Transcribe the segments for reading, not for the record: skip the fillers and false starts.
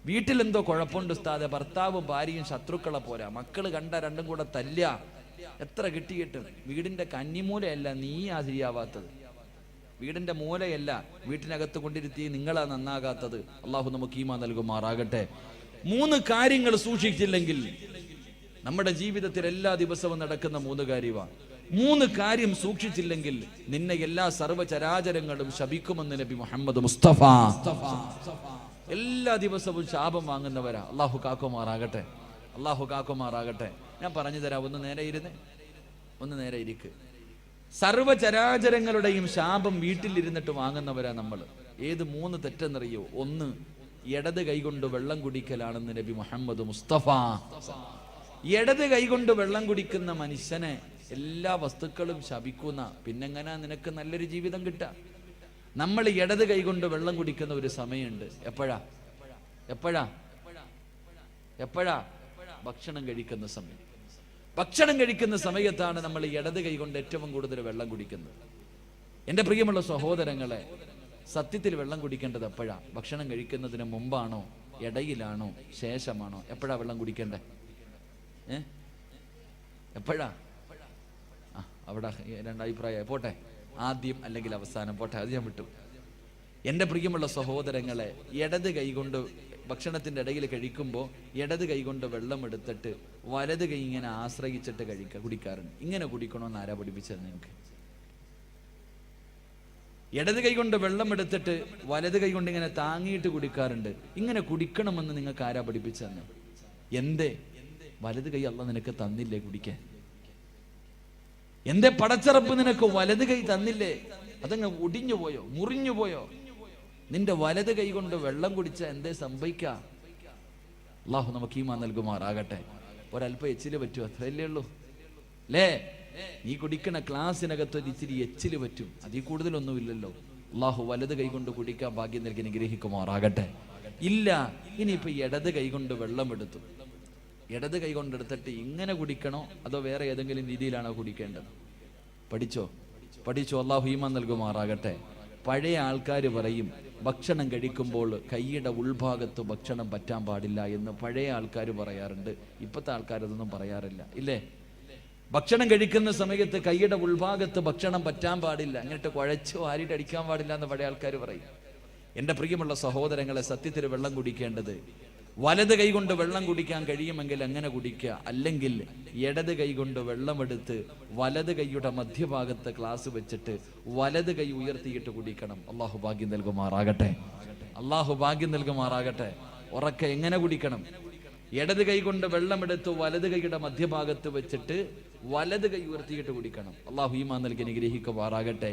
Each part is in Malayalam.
വീട്ടിലെന്തോ കുഴപ്പമുണ്ട് ഉസ്താദെ, ഭർത്താവും ഭാര്യയും ശത്രുക്കളെ പോരാ, മക്കള് കണ്ട രണ്ടും കൂടെ തല്ലുക, എത്ര കിട്ടിയിട്ടും വീടിന്റെ കന്നിമൂലയല്ല നീ ശരിയാവാത്തത്, വീടിന്റെ മൂലയല്ല വീട്ടിനകത്ത് കൊണ്ടിരുത്തി നിങ്ങളാ നന്നാകാത്തത്. അള്ളാഹു നമുക്ക് ഈമാൻ നൽകുമാറാകട്ടെ. 3 കാര്യങ്ങൾ സൂക്ഷിച്ചില്ലെങ്കിൽ നമ്മുടെ ജീവിതത്തിൽ എല്ലാ ദിവസവും നടക്കുന്ന 3 കാര്യമാണ്. 3 കാര്യം സൂക്ഷിച്ചില്ലെങ്കിൽ നിന്നെ എല്ലാ സർവ്വചരാചരങ്ങളും ശപിക്കുമെന്ന് നബി മുഹമ്മദ് മുസ്തഫ. എല്ലാ ദിവസവും ശാപം വാങ്ങുന്നവരാ. അള്ളാഹു കാക്കുമാറാകട്ടെ, അള്ളാഹു കാക്കുമാറാകട്ടെ. ഞാൻ പറഞ്ഞു തരാം, ഒന്ന് നേരെ ഇരിക്ക്. സർവചരാചരങ്ങളുടെയും ശാപം വീട്ടിലിരുന്നിട്ട് വാങ്ങുന്നവരാ നമ്മൾ. ഏത് 3 തെറ്റെന്നറിയോ? 1, ഇടത് കൈകൊണ്ട് വെള്ളം കുടിക്കലാണെന്ന് നബി മുഹമ്മദ് മുസ്തഫ. ഇടത് കൈകൊണ്ട് വെള്ളം കുടിക്കുന്ന മനുഷ്യനെ എല്ലാ വസ്തുക്കളും ശപിക്കുന്ന, പിന്നെങ്ങനെ നിനക്ക് നല്ലൊരു ജീവിതം കിട്ടുക? നമ്മൾ ഇടത് കൈകൊണ്ട് വെള്ളം കുടിക്കുന്ന ഒരു സമയമുണ്ട്. എപ്പോഴാ? ഭക്ഷണം കഴിക്കുന്ന സമയം. ഭക്ഷണം കഴിക്കുന്ന സമയത്താണ് നമ്മൾ ഇടത് കൈകൊണ്ട് ഏറ്റവും കൂടുതൽ വെള്ളം കുടിക്കുന്നത്. എൻ്റെ പ്രിയമുള്ള സഹോദരങ്ങളെ, സത്യത്തിൽ വെള്ളം കുടിക്കേണ്ടത് എപ്പോഴാ? ഭക്ഷണം കഴിക്കുന്നതിന് മുമ്പാണോ, ഇടയിലാണോ, ശേഷമാണോ? എപ്പോഴാ വെള്ളം കുടിക്കേണ്ടേ? എപ്പോഴാ? അവിടെ 2 അഭിപ്രായം. പോട്ടെ, ആദ്യം അല്ലെങ്കിൽ അവസാനം, പോട്ടെ, അത് ഞാൻ വിട്ടു. എൻ്റെ പ്രിയമുള്ള സഹോദരങ്ങളെ, ഇടത് കൈകൊണ്ട് ഭക്ഷണത്തിൻ്റെ ഇടയിൽ കഴിക്കുമ്പോൾ ഇടത് കൈകൊണ്ട് വെള്ളം എടുത്തിട്ട് വലത് കൈ ഇങ്ങനെ ആശ്രയിച്ചിട്ട് കുടിക്കാറുണ്ട്. ഇങ്ങനെ കുടിക്കണമെന്ന് ആരാ പഠിപ്പിച്ചത് നിങ്ങൾക്ക്? ഇടത് കൈ കൊണ്ട് വെള്ളം എടുത്തിട്ട് വലത് കൈ കൊണ്ട് ഇങ്ങനെ താങ്ങിയിട്ട് കുടിക്കാറുണ്ട്. ഇങ്ങനെ കുടിക്കണമെന്ന് നിങ്ങൾക്ക് ആരാ പഠിപ്പിച്ചതെന്ന്? എന്തേ വലത് കൈ അള്ളാഹ് നിനക്ക് തന്നില്ലേ കുടിക്കാൻ? എന്തേ പടച്ചറപ്പ് നിനക്ക് വലത് കൈ തന്നില്ലേ? അതങ്ങ് ഒടിഞ്ഞു പോയോ, മുറിഞ്ഞു പോയോ? നിന്റെ വലത് കൈ കൊണ്ട് വെള്ളം കുടിച്ച എന്തേ സംഭവിക്ക? അള്ളാഹു നമുക്ക് ഈമാൻ നൽകുമാറാകട്ടെ. ഒരല്പം എച്ചില് പറ്റും, അത്രയല്ലേ ഉള്ളൂ അല്ലേ? നീ കുടിക്കണ ക്ലാസ്സിനകത്ത് ഒരു ഇച്ചിരി എച്ചില് പറ്റും, അതിൽ കൂടുതലൊന്നുമില്ലല്ലോ. അള്ളാഹു വലത് കൈ കൊണ്ട് കുടിക്കാൻ ഭാഗ്യം നൽകി അനുഗ്രഹിക്കുമാറാകട്ടെ. ഇല്ല, ഇനിയിപ്പോ ഇടത് കൈ കൊണ്ട് വെള്ളം എടുത്തു, ഇടത് കൈ കൊണ്ടെടുത്തിട്ട് ഇങ്ങനെ കുടിക്കണോ അതോ വേറെ ഏതെങ്കിലും രീതിയിലാണോ കുടിക്കേണ്ടത്? പഠിച്ചോ. അള്ളാഹു ഈമാൻ നൽകുമാറാകട്ടെ. പഴയ ആൾക്കാർ പറയും, ഭക്ഷണം കഴിക്കുമ്പോൾ കൈയുടെ ഉൾഭാഗത്ത് ഭക്ഷണം പറ്റാൻ പാടില്ല എന്ന് പഴയ ആൾക്കാർ പറയാറുണ്ട്. ഇപ്പോഴത്തെ ആൾക്കാരതൊന്നും പറയാറില്ല, ഇല്ലേ? ഭക്ഷണം കഴിക്കുന്ന സമയത്ത് കൈയുടെ ഉൾഭാഗത്ത് ഭക്ഷണം പറ്റാൻ പാടില്ല, അങ്ങോട്ട് കുഴച്ച് വാരിയിട്ട് അടിക്കാൻ പാടില്ല എന്ന് പഴയ ആൾക്കാർ പറയും. എൻ്റെ പ്രിയമുള്ള സഹോദരങ്ങളെ, സത്യത്തിൽ വെള്ളം കുടിക്കേണ്ടത് വലത് കൈ കൊണ്ട് വെള്ളം കുടിക്കാൻ കഴിയുമെങ്കിൽ അങ്ങനെ കുടിക്കുക. അല്ലെങ്കിൽ ഇടത് കൈ കൊണ്ട് വെള്ളമെടുത്ത് വലത് കൈയുടെ മധ്യഭാഗത്ത് ഗ്ലാസ് വെച്ചിട്ട് വലത് കൈ ഉയർത്തിയിട്ട് കുടിക്കണം. അള്ളാഹു ഭാഗ്യം നൽകുമാറാകട്ടെ, അള്ളാഹു ഭാഗ്യം നൽകുമാറാകട്ടെ. ഉറക്കെ എങ്ങനെ കുടിക്കണം? ഇടത് കൈ കൊണ്ട് വെള്ളമെടുത്ത് വലത് കൈയുടെ മധ്യഭാഗത്ത് വെച്ചിട്ട് വലത് കൈ ഉയർത്തിയിട്ട് കുടിക്കണം. അള്ളാഹു ഈമാൻ നൽകി അനുഗ്രഹിക്കുമാറാകട്ടെ.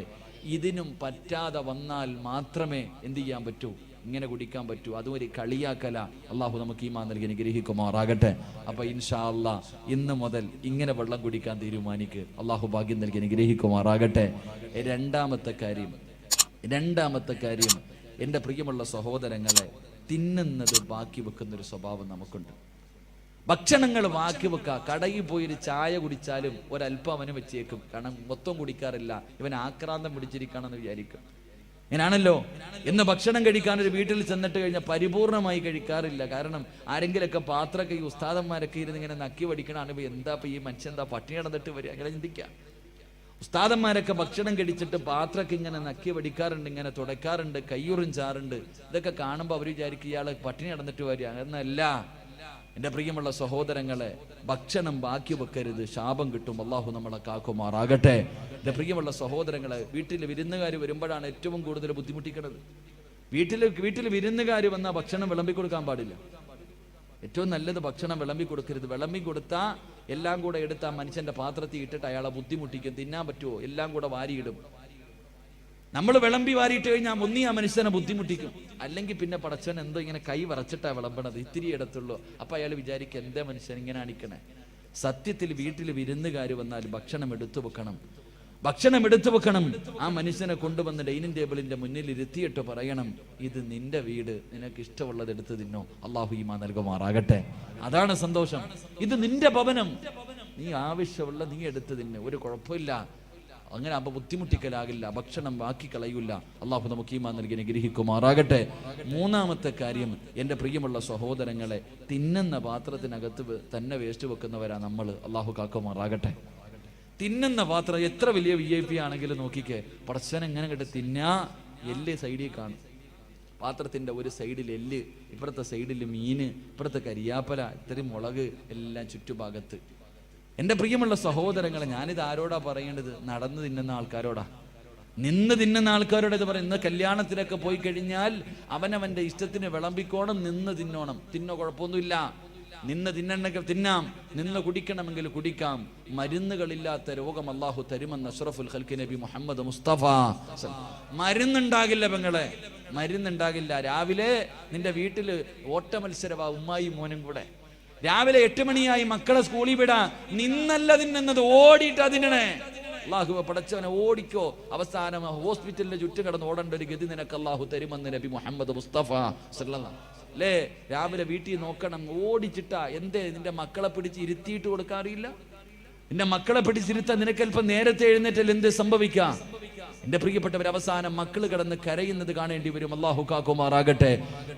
ഇതിനും പറ്റാതെ വന്നാൽ മാത്രമേ എന്ത് ചെയ്യാൻ പറ്റൂ? ഇങ്ങനെ കുടിക്കാൻ പറ്റൂ. അതും ഒരു കളിയാക്കല. അള്ളാഹു നമുക്ക് ഈമാൻ നൽകി അനുഗ്രഹിക്കുമാറാകട്ടെ. അപ്പൊ ഇൻഷാ അല്ലാഹ് ഇന്ന് മുതൽ ഇങ്ങനെ വെള്ളം കുടിക്കാൻ തീരുമാനിക്ക്. അള്ളാഹു ഭാഗ്യം നൽകി അനുഗ്രഹിക്കുമാറാകട്ടെ. രണ്ടാമത്തെ കാര്യം എൻ്റെ പ്രിയമുള്ള സഹോദരങ്ങളെ, തിന്നുന്നത് ബാക്കി വെക്കുന്നൊരു സ്വഭാവം നമുക്കുണ്ട്. ഭക്ഷണങ്ങൾ ബാക്കി വെക്കുക. കടയിൽ പോയൊരു ചായ കുടിച്ചാലും ഒരല്പം അവന് വെച്ചേക്കും, കാരണം മൊത്തം കുടിക്കാറില്ല, ഇവൻ ആക്രാന്തം പിടിച്ചിരിക്കണമെന്ന് വിചാരിക്കും. ഇങ്ങനാണല്ലോ. എന്ന് ഭക്ഷണം കഴിക്കാൻ ഒരു വീട്ടിൽ ചെന്നിട്ട് കഴിഞ്ഞാൽ പരിപൂർണമായി കഴിക്കാറില്ല. കാരണം ആരെങ്കിലൊക്കെ പാത്രമൊക്കെ ഈ ഉസ്താദന്മാരൊക്കെ ഇരുന്ന് ഇങ്ങനെ നക്കി വടിക്കണാണ്. എന്താ ഇപ്പൊ ഈ മനുഷ്യൻ എന്താ പട്ടിണി നടന്നിട്ട് വരിക? അങ്ങനെ ചിന്തിക്കാം. ഉസ്താദന്മാരൊക്കെ ഭക്ഷണം കഴിച്ചിട്ട് പാത്രമൊക്കെ ഇങ്ങനെ നക്കി വടിക്കാറുണ്ട്, ഇങ്ങനെ തുടയ്ക്കാറുണ്ട്, കയ്യുറും ചാറുണ്ട്. ഇതൊക്കെ കാണുമ്പോൾ അവർ വിചാരിക്കും ഇയാള് പട്ടിണി നടന്നിട്ട് വരിക. എന്നല്ല എൻ്റെ പ്രിയമുള്ള സഹോദരങ്ങളെ, ഭക്ഷണം ബാക്കി വെക്കരുത്, ശാപം കിട്ടും. അള്ളാഹു നമ്മളെ കാക്കുമാറാകട്ടെ. എൻ്റെ പ്രിയമുള്ള സഹോദരങ്ങളെ, വീട്ടിൽ വിരുന്നുകാർ വരുമ്പോഴാണ് ഏറ്റവും കൂടുതൽ ബുദ്ധിമുട്ടിക്കുന്നത്. വീട്ടിൽ വിരുന്നുകാർ വന്നാൽ ഭക്ഷണം വിളമ്പി കൊടുക്കാൻ പാടില്ല. ഏറ്റവും നല്ലത് ഭക്ഷണം വിളമ്പി കൊടുക്കരുത്. വിളമ്പി കൊടുത്താൽ എല്ലാം കൂടെ എടുത്ത് ആ മനുഷ്യന്റെ പാത്രത്തിൽ ഇട്ടിട്ട് അയാളെ ബുദ്ധിമുട്ടിക്കും. തിന്നാൻ പറ്റുമോ? എല്ലാം കൂടെ വാരിയിടും. നമ്മൾ വിളമ്പി വാരിയിട്ട് കഴിഞ്ഞാൽ ഒന്നി ആ മനുഷ്യനെ ബുദ്ധിമുട്ടിക്കും, അല്ലെങ്കിൽ പിന്നെ പടച്ചവൻ എന്തോ ഇങ്ങനെ കൈ വറച്ചിട്ടാ വിളമ്പണത്, ഇത്തിരി ഇടത്തുള്ളൂ. അപ്പൊ അയാൾ വിചാരിക്കും എന്താ മനുഷ്യൻ ഇങ്ങനെ അണിക്കണേ. സത്യത്തിൽ വീട്ടിൽ വിരുന്നുകാർ വന്നാൽ ഭക്ഷണം എടുത്തു വെക്കണം. ആ മനുഷ്യനെ കൊണ്ടുവന്ന് ഡൈനിങ് ടേബിളിന്റെ മുന്നിൽ ഇരുത്തിയിട്ട് പറയണം, ഇത് നിന്റെ വീട്, നിനക്ക് ഇഷ്ടമുള്ളത് എടുത്ത് തിന്നോ. അള്ളാഹു ഈമാൻ നൽകുമാറാകട്ടെ. അതാണ് സന്തോഷം. ഇത് നിന്റെ ഭവനം, നീ ആവശ്യമുള്ള നീ എടുത്ത് തിന്ന്, ഒരു കുഴപ്പമില്ല. അങ്ങനെ അപ്പൊ ബുദ്ധിമുട്ടിക്കലാകില്ല, ഭക്ഷണം ബാക്കി കളയില്ല. അള്ളാഹു നമുക്ക് ഈമാൻ നൽകി അനുഗ്രഹിക്കുമാറാകട്ടെ. മൂന്നാമത്തെ കാര്യം, എൻ്റെ പ്രിയമുള്ള സഹോദരങ്ങളെ, തിന്നുന്ന പാത്രത്തിനകത്ത് തന്നെ വേസ്റ്റ് വെക്കുന്നവരാ നമ്മൾ. അള്ളാഹു കാക്കുമാറാകട്ടെ. തിന്നുന്ന പാത്രം എത്ര വലിയ VIP ആണെങ്കിലും നോക്കിക്കേ, പടച്ചവൻ എങ്ങനെ കേട്ട് തിന്നാ, എല്ല് സൈഡിൽ കാണും. പാത്രത്തിൻ്റെ ഒരു സൈഡിൽ എല്ല്, ഇപ്പുറത്തെ സൈഡിൽ മീന്, ഇപ്പുറത്തെ കരിയാപ്പല, ഇത്രയും മുളക് എല്ലാം ചുറ്റുഭാഗത്ത്. എൻ്റെ പ്രിയമുള്ള സഹോദരങ്ങളെ, ഞാനിത് ആരോടാ പറയേണ്ടത്? നടന്ന് തിന്നുന്ന ആൾക്കാരോടാ, നിന്ന് തിന്നുന്ന ആൾക്കാരോട് ഇത് പറയും. ഇന്ന് കല്യാണത്തിനൊക്കെ പോയി കഴിഞ്ഞാൽ അവനവൻ്റെ ഇഷ്ടത്തിന് വിളമ്പിക്കോണം, നിന്ന് തിന്നോണം. തിന്നോ, കുഴപ്പമൊന്നുമില്ല. നിന്ന് തിന്നണമെങ്കിൽ തിന്നാം, നിന്ന് കുടിക്കണമെങ്കിൽ കുടിക്കാം. മരുന്നുകളില്ലാത്ത രോഗം അല്ലാഹു തരുമെന്ന് അഷ്റഫുൽ ഖൽഖി നബി മുഹമ്മദ് മുസ്തഫ. മരുന്നുണ്ടാകില്ല പെങ്ങളെ, മരുന്നുണ്ടാകില്ല. രാവിലെ നിന്റെ വീട്ടിൽ ഓട്ട മത്സരവാ, ഉമ്മായി മോനും കൂടെ. രാവിലെ 8 മണിയായി മക്കളെ സ്കൂളിൽ വിടാ, നിന്നല്ല തിന്നുന്നത്, ഓടിയിട്ട് അതിനെ. അള്ളാഹു പടച്ചവനെ ഓടിക്കോ, അവസാനം ഹോസ്പിറ്റലിന്റെ ചുറ്റും കിടന്ന് ഓടേണ്ട ഒരു ഗതി നിനക്ക് അള്ളാഹു തരുമെന്ന് നബി മുഹമ്മദ് മുസ്തഫ സല്ലല്ലാഹു അല്ലേ. രാവിലെ വീട്ടിൽ നോക്കണം, ഓടിച്ചിട്ടാ. എന്തേ നിന്റെ മക്കളെ പിടിച്ച് ഇരുത്തിയിട്ട് കൊടുക്കാറില്ല? നിന്റെ മക്കളെ പിടിച്ചിരുത്താൻ നിനക്കല്പം നേരത്തെ എഴുന്നേറ്റാൽ എന്ത് സംഭവിക്കാം? എൻ്റെ പ്രിയപ്പെട്ടവർ, അവസാനം മക്കൾ കിടന്ന് കരയുന്നത് കാണേണ്ടി വരും. അല്ലാഹു കാക്കുമാറാകട്ടെ.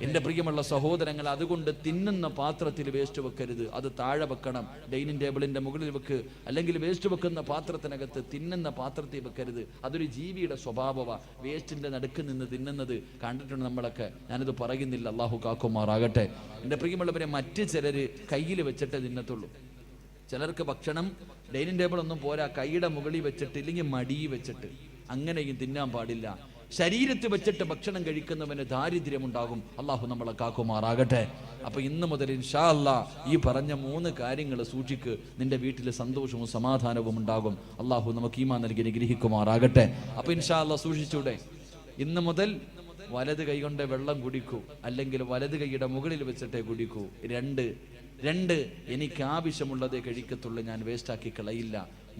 എൻ്റെ പ്രിയമുള്ള സഹോദരങ്ങൾ, അതുകൊണ്ട് തിന്നുന്ന പാത്രത്തിൽ വേസ്റ്റ് വെക്കരുത്, അത് താഴെ വെക്കണം. ഡൈനിങ് ടേബിളിൻ്റെ മുകളിൽ വെക്ക്, അല്ലെങ്കിൽ വേസ്റ്റ് വെക്കുന്ന പാത്രത്തിനകത്ത് തിന്നുന്ന പാത്രത്തിൽ വെക്കരുത്. അതൊരു ജീവിയുടെ സ്വഭാവമാണ്. വേസ്റ്റിൻ്റെ നടുക്ക് നിന്ന് തിന്നുന്നത് കണ്ടിട്ടുണ്ട് നമ്മളൊക്കെ, ഞാനിത് പറയുന്നില്ല. അല്ലാഹു കാക്കുമാറാകട്ടെ. എൻ്റെ പ്രിയമുള്ളവരെ, മറ്റ് ചിലർ കയ്യിൽ വെച്ചിട്ടേ തിന്നത്തുള്ളൂ. ചിലർക്ക് ഭക്ഷണം ഡൈനിങ് ടേബിൾ ഒന്നും പോരാ, കൈയുടെ മുകളിൽ വെച്ചിട്ട്, ഇല്ലെങ്കിൽ മടി വെച്ചിട്ട്, അങ്ങനെയും തിന്നാൻ പാടില്ല. ശരീരത്തിൽ വെച്ചിട്ട് ഭക്ഷണം കഴിക്കുന്നവന് ദാരിദ്ര്യമുണ്ടാകും. അള്ളാഹു നമ്മളെ കാക്കുമാറാകട്ടെ. അപ്പൊ ഇന്ന് മുതൽ ഇൻഷാ അല്ലാഹ് ഈ പറഞ്ഞ 3 കാര്യങ്ങൾ സൂക്ഷിക്ക്, നിന്റെ വീട്ടിൽ സന്തോഷവും സമാധാനവും ഉണ്ടാകും. അള്ളാഹു നമുക്ക് ഈമാൻ നൽകി അനുഗ്രഹിക്കുമാറാകട്ടെ. അപ്പൊ ഇൻഷാ അല്ലാഹ് സൂക്ഷിച്ചൂടെ? ഇന്ന് മുതൽ വലത് കൈ കൊണ്ട് വെള്ളം കുടിക്കൂ, അല്ലെങ്കിൽ വലത് കൈയുടെ മുകളിൽ വെച്ചിട്ടേ കുടിക്കൂ. 2 എനിക്ക് ആവശ്യമുള്ളതേ കഴിക്കത്തുള്ളൂ, ഞാൻ വേസ്റ്റാക്കി കളയില്ല.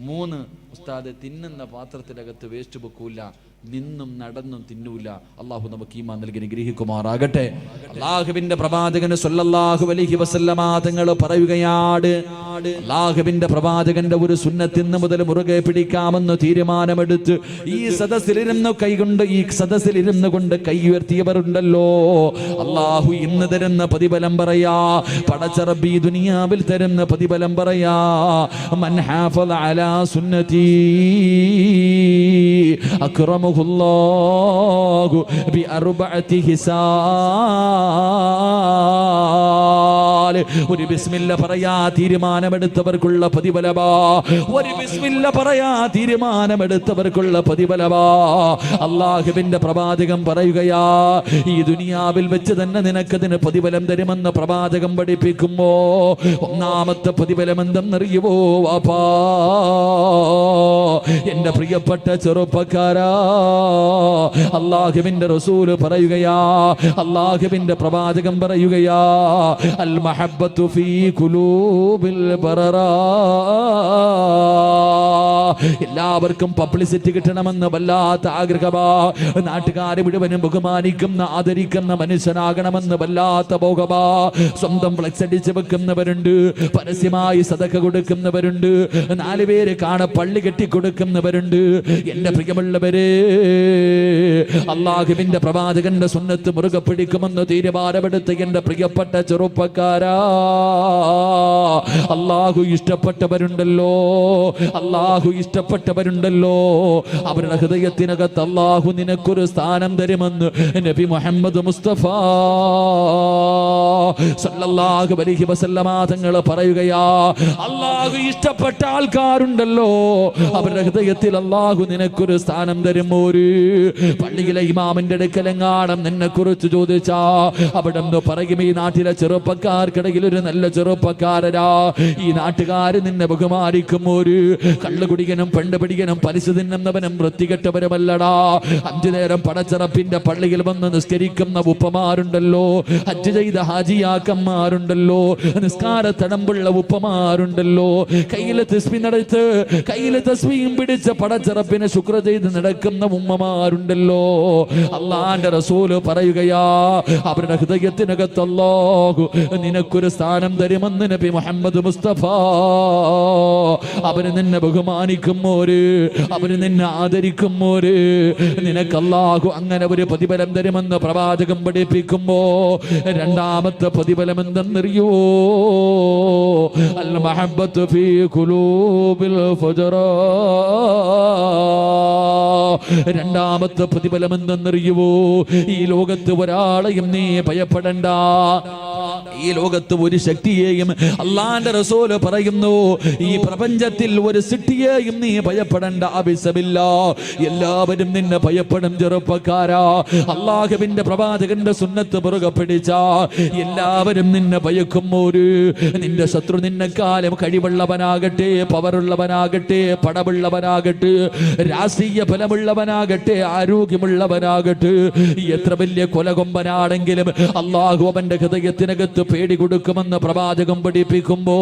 3 ഉസ്താദ്, തിന്നുന്ന പാത്രത്തിനകത്ത് വേസ്റ്റ് വെക്കൂല, നിന്നും നടന്നും തിന്നൂല. അള്ളാഹു നമുക്ക് ഈമാൻ നൽകി അനുഗ്രഹിക്കുമാറാകട്ടെ. അള്ളാഹുവിന്റെ പ്രവാചകൻ സല്ലല്ലാഹു അലൈഹി വസല്ലമ തങ്ങൾ പറയുകയാണ്, അള്ളാഹുവിന്റെ പ്രവാചകന്റെ ഒരു സുന്നത്ത് ഇന്ന് മുതൽ മുറുകെ പിടിക്കാമെന്ന് തീരുമാനമെടുത്ത് ഈ സദസ്സിലിരുന്നു കൊണ്ട് കൈ ഉയർത്തിയവരുണ്ടല്ലോ, അള്ളാഹു ഇന്ന് തരുന്ന പ്രതിഫലം പറയാ, പടച്ചറബി ദുനിയാവിൽ തരുന്ന പ്രതിഫലം പറയാ. മൻ ഹാഫള അലാ സുന്നതി അക്റമഹുല്ലാഹു ബിഅർബഅതി ഹിസാൽ. ഒരു ബിസ്മില്ല പറയാ തീരുമാനമെടുത്തവർക്കുള്ള പ്രതിഫലമാ. ഒരു ബിസ്മില്ല പറയാ തീരുമാനമെടുത്തവർക്കുള്ള പ്രതിഫലമാ. അള്ളാഹുവിന്റെ പ്രവാചകൻ പറയുകയാ, ഈ ദുനിയാവിൽ വെച്ച് തന്നെ നിനക്കതിന് പ്രതിഫലം തരുമെന്ന് പ്രവാചകൻ പഠിപ്പിക്കുമ്പോ ഒന്നാമത്തെ പ്രതിഫലം എന്തെന്നറിയുവോ വാപ്പാ? എന്റെ പ്രിയപ്പെട്ട ചെറുപ്പക്കാരാ, അല്ലാഹുവിന്റെ റസൂല് പറയുകയാ, അല്ലാഹുവിന്റെ പ്രവാചകൻ പറയുകയാ, അൽ മഹബ്ബത്തു ഫീ ഖുലൂബിൽ ബററാ. എല്ലാവർക്കും പബ്ലിസിറ്റി കിട്ടണമെന്ന് വല്ലാത്ത ആഗ്രഹമാ. നാട്ടുകാരെ മുഴുവനും ബഹുമാനിക്കുന്ന ആദരിക്കുന്ന മനുഷ്യനാകണമെന്ന് വല്ലാത്ത ഭോഗമാ. സ്വന്തം ഫ്ലെക്സ് അടിച്ച് വെക്കുന്നവരുണ്ട്, പരസ്യമായി സദഖ കൊടുക്കുന്നവരുണ്ട്, 4 പേര് കാണ പള്ളി കെട്ടിക്കൊടുക്കുന്നവരുണ്ട്. എന്റെ പ്രിയമുള്ളവരെ, അള്ളാഹുവിന്റെ പ്രവാചകന്റെ സുന്നത്ത് മുറുകെ പിടിക്കുമെന്ന് തീരുമാനമെടുത്ത് എന്റെ പ്രിയപ്പെട്ട ചെറുപ്പക്കാരാ, അള്ളാഹു ഇഷ്ടപ്പെട്ടവരുണ്ടല്ലോ, അള്ളാഹു ഇഷ്ടപ്പെട്ടവരുണ്ടല്ലോ, അവരുടെ ഹൃദയത്തിനകത്ത് അള്ളാഹു നിനക്കൊരു സ്ഥാനം തരുമെന്ന് നബി മുഹമ്മദ് മുസ്തഫ സല്ലല്ലാഹു അലൈഹി വസല്ലമ തങ്ങൾ പറയുകയാ. അള്ളാഹു ഇഷ്ടപ്പെട്ട ആൾക്കാരുണ്ടല്ലോ, അവരുടെ ഹൃദയത്തിൽ അള്ളാഹു നിനക്കൊരു സ്ഥാനം തരും. ഒരു പള്ളിയിലെ ഇമാമിന്റെ അടുക്കലെങ്ങാണം നിന്നെ കുറിച്ച് ചോദിച്ചാ അവിടെ പറയും, ഈ നാട്ടിലെ ചെറുപ്പക്കാർക്കിടയിൽ ഒരു നല്ല ചെറുപ്പക്കാരനാ, ഈ നാട്ടുകാര് നിന്നെ ബഹുമാനിക്കും. ഒരു കള്ളുകുടികനും പെണ്ണുപിടികനും പലിശ തിന്നുന്നവനും വൃത്തികെട്ടവരുമല്ലടാ. 5 നേരം പടച്ചറപ്പിന്റെ പള്ളിയിൽ വന്ന് നിസ്കരിക്കുന്ന ഉപ്പമാരുണ്ടല്ലോ, ഹജ്ജ് ചെയ്ത ഹാജിയ ഔലിയാക്കന്മാരുണ്ടല്ലോ, നിസ്കാര തടമ്പുള്ള ഉപ്പമാരുണ്ടല്ലോ, കയ്യിലെ തസ്ബീ നടത്ത് കയ്യിലെ തസ്ബീയും പിടിച്ച പടച്ചറപ്പിനെ ശുക്ർ ചെയ്ത് നടക്കുന്ന ഉമ്മമാരുണ്ടല്ലോ. അള്ളാന്റെ റസൂല് പറയുകയാ, അവരുടെ ഹൃദയത്തിനകത്ത് അല്ലാഹു നിനക്കൊരു സ്ഥാനം തരുമെന്ന് നബി മുഹമ്മദ് മുസ്തഫ. അവര് നിന്നെ ബഹുമാനിക്കുമ്പോര്, അവര് നിന്നെ ആദരിക്കുമ്പോര്, നിനക്ക് അല്ലാഹു അങ്ങനെ ഒരു പ്രതിഫലം തരുമെന്ന് പ്രവാചകം പഠിപ്പിക്കുമ്പോ രണ്ടാമത്തെ പ്രതിഫലം എന്തെന്നറിയോ? അൽ മഹബ്ബത്തു ഫീ ഖുലൂബിൽ ഫുജറാ. രണ്ടാമത്തെ പ്രതിഫലം എന്തെന്നറിയുവോ? ഈ ലോകത്ത് ഒരാളെയും നീ ഭയപ്പെടണ്ട, ഈ ലോകത്ത് ഒരു ശക്തിയെയും, അള്ളാന്റെ റസൂല് പറയുന്നു, ഈ പ്രപഞ്ചത്തിൽ ഒരു സൃഷ്ടിയെയും നീ ഭയപ്പെടണ്ട. അബിസബില്ലാ, എല്ലാവരും നിന്നെ ഭയപ്പെടും ചെറുപ്പക്കാരാ. അള്ളാഹുവിന്റെ പ്രവാചകന്റെ സുന്നത്ത് പുറകെ പിടിച്ച എല്ലാവരും നിന്നെ ഭയക്കുമ്പോര് നിന്റെ ശത്രു നിന്നെക്കാലം കഴിവുള്ളവനാകട്ടെ, പവറുള്ളവനാകട്ടെ, പടവുള്ളവനാകട്ടെ, രാഷ്ട്രീയ ഫലമുള്ളവനാകട്ടെ, ആരോഗ്യമുള്ളവനാകട്ടെ, എത്ര വലിയ കൊലകൊമ്പനാണെങ്കിലും അള്ളാഹു അവന്റെ ഹൃദയത്തിനകത്ത് പേടി കൊടുക്കുമെന്ന് പ്രവാചകം പഠിപ്പിക്കുമ്പോ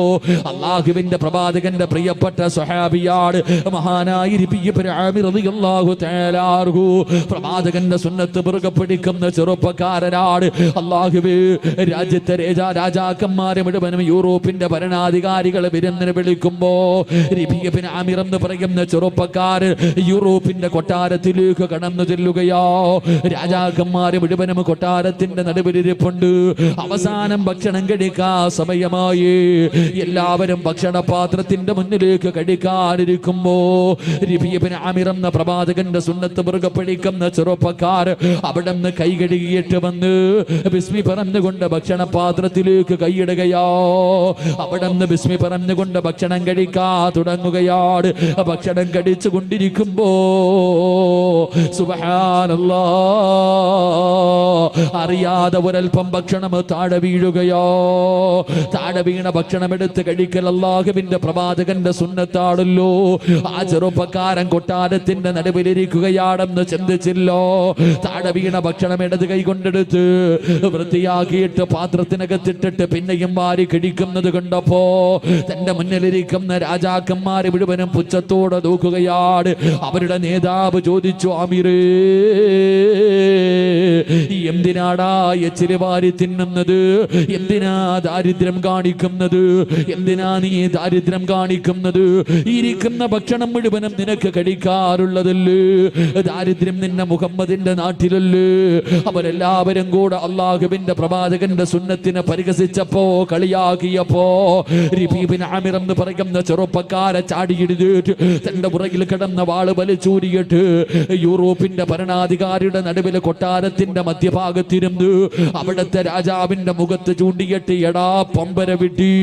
അള്ളാഹുവിന്റെ പ്രവാചകന്റെ പ്രിയപ്പെട്ട സ്വഹാബിയാണ് മഹാനായ ഇബ്നു ആമിർ റളിയല്ലാഹു തആല അൻഹു. പ്രവാചകന്റെ സുന്നത്ത് മുറുകെ പിടിക്കുന്ന ചെറുപ്പക്കാരനാണ്. അള്ളാഹുവേ, രാജ്യത്തെ രാജാക്കന്മാരെ മുഴുവനും യൂറോപ്പിന്റെ ഭരണാധികാരികൾ വിരുന്നിന് വിളിക്കുമ്പോ ഇബ്നു ആമിർ എന്ന് പറയുന്ന ചെറുപ്പക്കാരൻ യൂറോപ്പിന്റെ കൊട്ടാരത്തിലേക്ക് കടന്നു ചെല്ലുകയോ. രാജാക്കന്മാരെ മുഴുവനും കൊട്ടാരത്തിന്റെ നടുവിലിരിപ്പുണ്ട്. അവസാനം ഭക്ഷണം കഴിക്കാൻ സമയമായി. എല്ലാവരും ഭക്ഷണപാത്രത്തിന്റെ മുന്നിലേക്ക് കഴിക്കാനിരിക്കുമ്പോ ഇബ്നു ആമിർ എന്ന പ്രവാചകന്റെ സുന്നത്ത് മുറുകെ പിടിക്കുന്ന ചെറുപ്പക്കാർ അവിടെ നിന്ന് കൈ കഴുകിയിട്ട് വന്ന് ബിസ്മി പറഞ്ഞുകൊണ്ട് ഭക്ഷണപാത്രത്തിലേക്ക് കൈയിടുകയോ. അവിടെ നിന്ന് ബിസ്മി പറഞ്ഞുകൊണ്ട് ഭക്ഷണം കഴിക്കാൻ തുടങ്ങുകയാണ്. ഭക്ഷണം കഴിച്ചു കൊണ്ടിരിക്കുമ്പോ സുബ്ഹാനല്ലാഹ്, അറിയാതെ ഒരൽപ്പം ഭക്ഷണം താഴെ വീഴുകയോ. താഴെ വീണ ഭക്ഷണം എടുത്ത് കഴിക്കൽ അല്ലാഹുവിന്റെ പ്രവാചകന്റെ സുന്നത്താണല്ലോ. ആ ചെറുപ്പക്കാരൻ കൊട്ടാരത്തിന്റെ നടുവിലിരിക്കുകയാണെന്ന് ചിന്തിച്ചില്ലോ. താഴെ വീണ ഭക്ഷണം ഇടത് കൈ കൊണ്ടെടുത്ത് വൃത്തിയാക്കിയിട്ട് പാത്രത്തിനകത്തിട്ടിട്ട് പിന്നെയും വാരി കഴിക്കുന്നത് കണ്ടപ്പോ തന്റെ മുന്നിലിരിക്കുന്ന രാജാക്കന്മാരെ മുഴുവനും പുച്ഛത്തോടെ നോക്കുകയാണ്. അവരുടെ നേതാവ് ചോദിച്ചു, ആമിറേ, എന്തിനാടാ എച്ചിരി വാരി തിന്നുന്നത്? എന്തിനാ ദാരിദ്ര്യം കാണിക്കുന്നത്? എന്തിനാ നീ ദാരിദ്ര്യം കാണിക്കുന്നത്? ഇരിക്കുന്ന ഭക്ഷണം മുഴുവനും നിനക്ക് കഴിക്കാറുള്ളതല്ലേ? ദാരിദ്ര്യം നിന്നെ മുഹമ്മദിന്റെ നാട്ടിലല്ലേ? അവരെല്ലാവരും കൂടെ അള്ളാഹുവിന്റെ പ്രവാചകന്റെ സുന്നത്തിനെ പരിഹസിച്ചപ്പോ, കളിയാക്കിയപ്പോ ഇബ്നു ആമിർ എന്ന് പറയുന്ന ചെറുപ്പക്കാരെ ചാടിയെഴുതിയിട്ട് തന്റെ പുറകിൽ കിടന്ന വാള് വലിച്ചൂരിയിട്ട് യൂറോപ്പിന്റെ ഭരണാധികാരിയുടെ നടുവിലെ കൊട്ടാരത്തിന്റെ മധ്യഭാഗത്തിരുന്ന് അവിടുത്തെ രാജാവിന്റെ മുഖത്ത് ചൂണ്ടിയിട്ട്, എടാ പമ്പര വിട്ടി,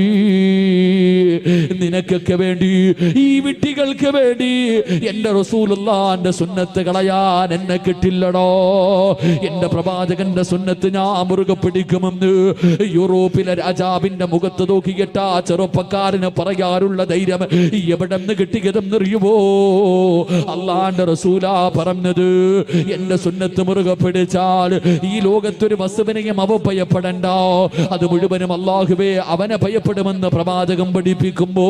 നിനക്കൊക്കെ വേണ്ടി, ഈ വിട്ടികൾക്ക് വേണ്ടി എന്റെ റസൂലുള്ളാഹിന്റെ സുന്നത്ത് കളയാൻ എന്നെ കിട്ടില്ലടോ. എന്റെ പ്രവാചകന്റെ സുന്നത്ത് ഞാൻ മുറുകെ പിടിക്കുമെന്ന് യൂറോപ്പിലെ രാജാവിന്റെ മുഖത്ത് നോക്കിയിട്ട് ആ ചെറുപ്പക്കാരന് പറയാറുള്ള ധൈര്യം എവിടെ നിന്ന് കിട്ടിയതെന്നറിയുമോ? അള്ളാന്റെ റസൂലാ പറഞ്ഞത്, എന്റെ സുന്നത്ത് മുറുകെ പിടിച്ചാൽ ഈ ലോകത്തൊരു വസ്തുവിനെയും അവ ഭയപ്പെടണ്ട, അത് മുഴുവനും അല്ലാഹുവേ അവനെ ഭയപ്പെടുമെന്ന് പ്രവാചകം പഠിപ്പിക്കുമ്പോ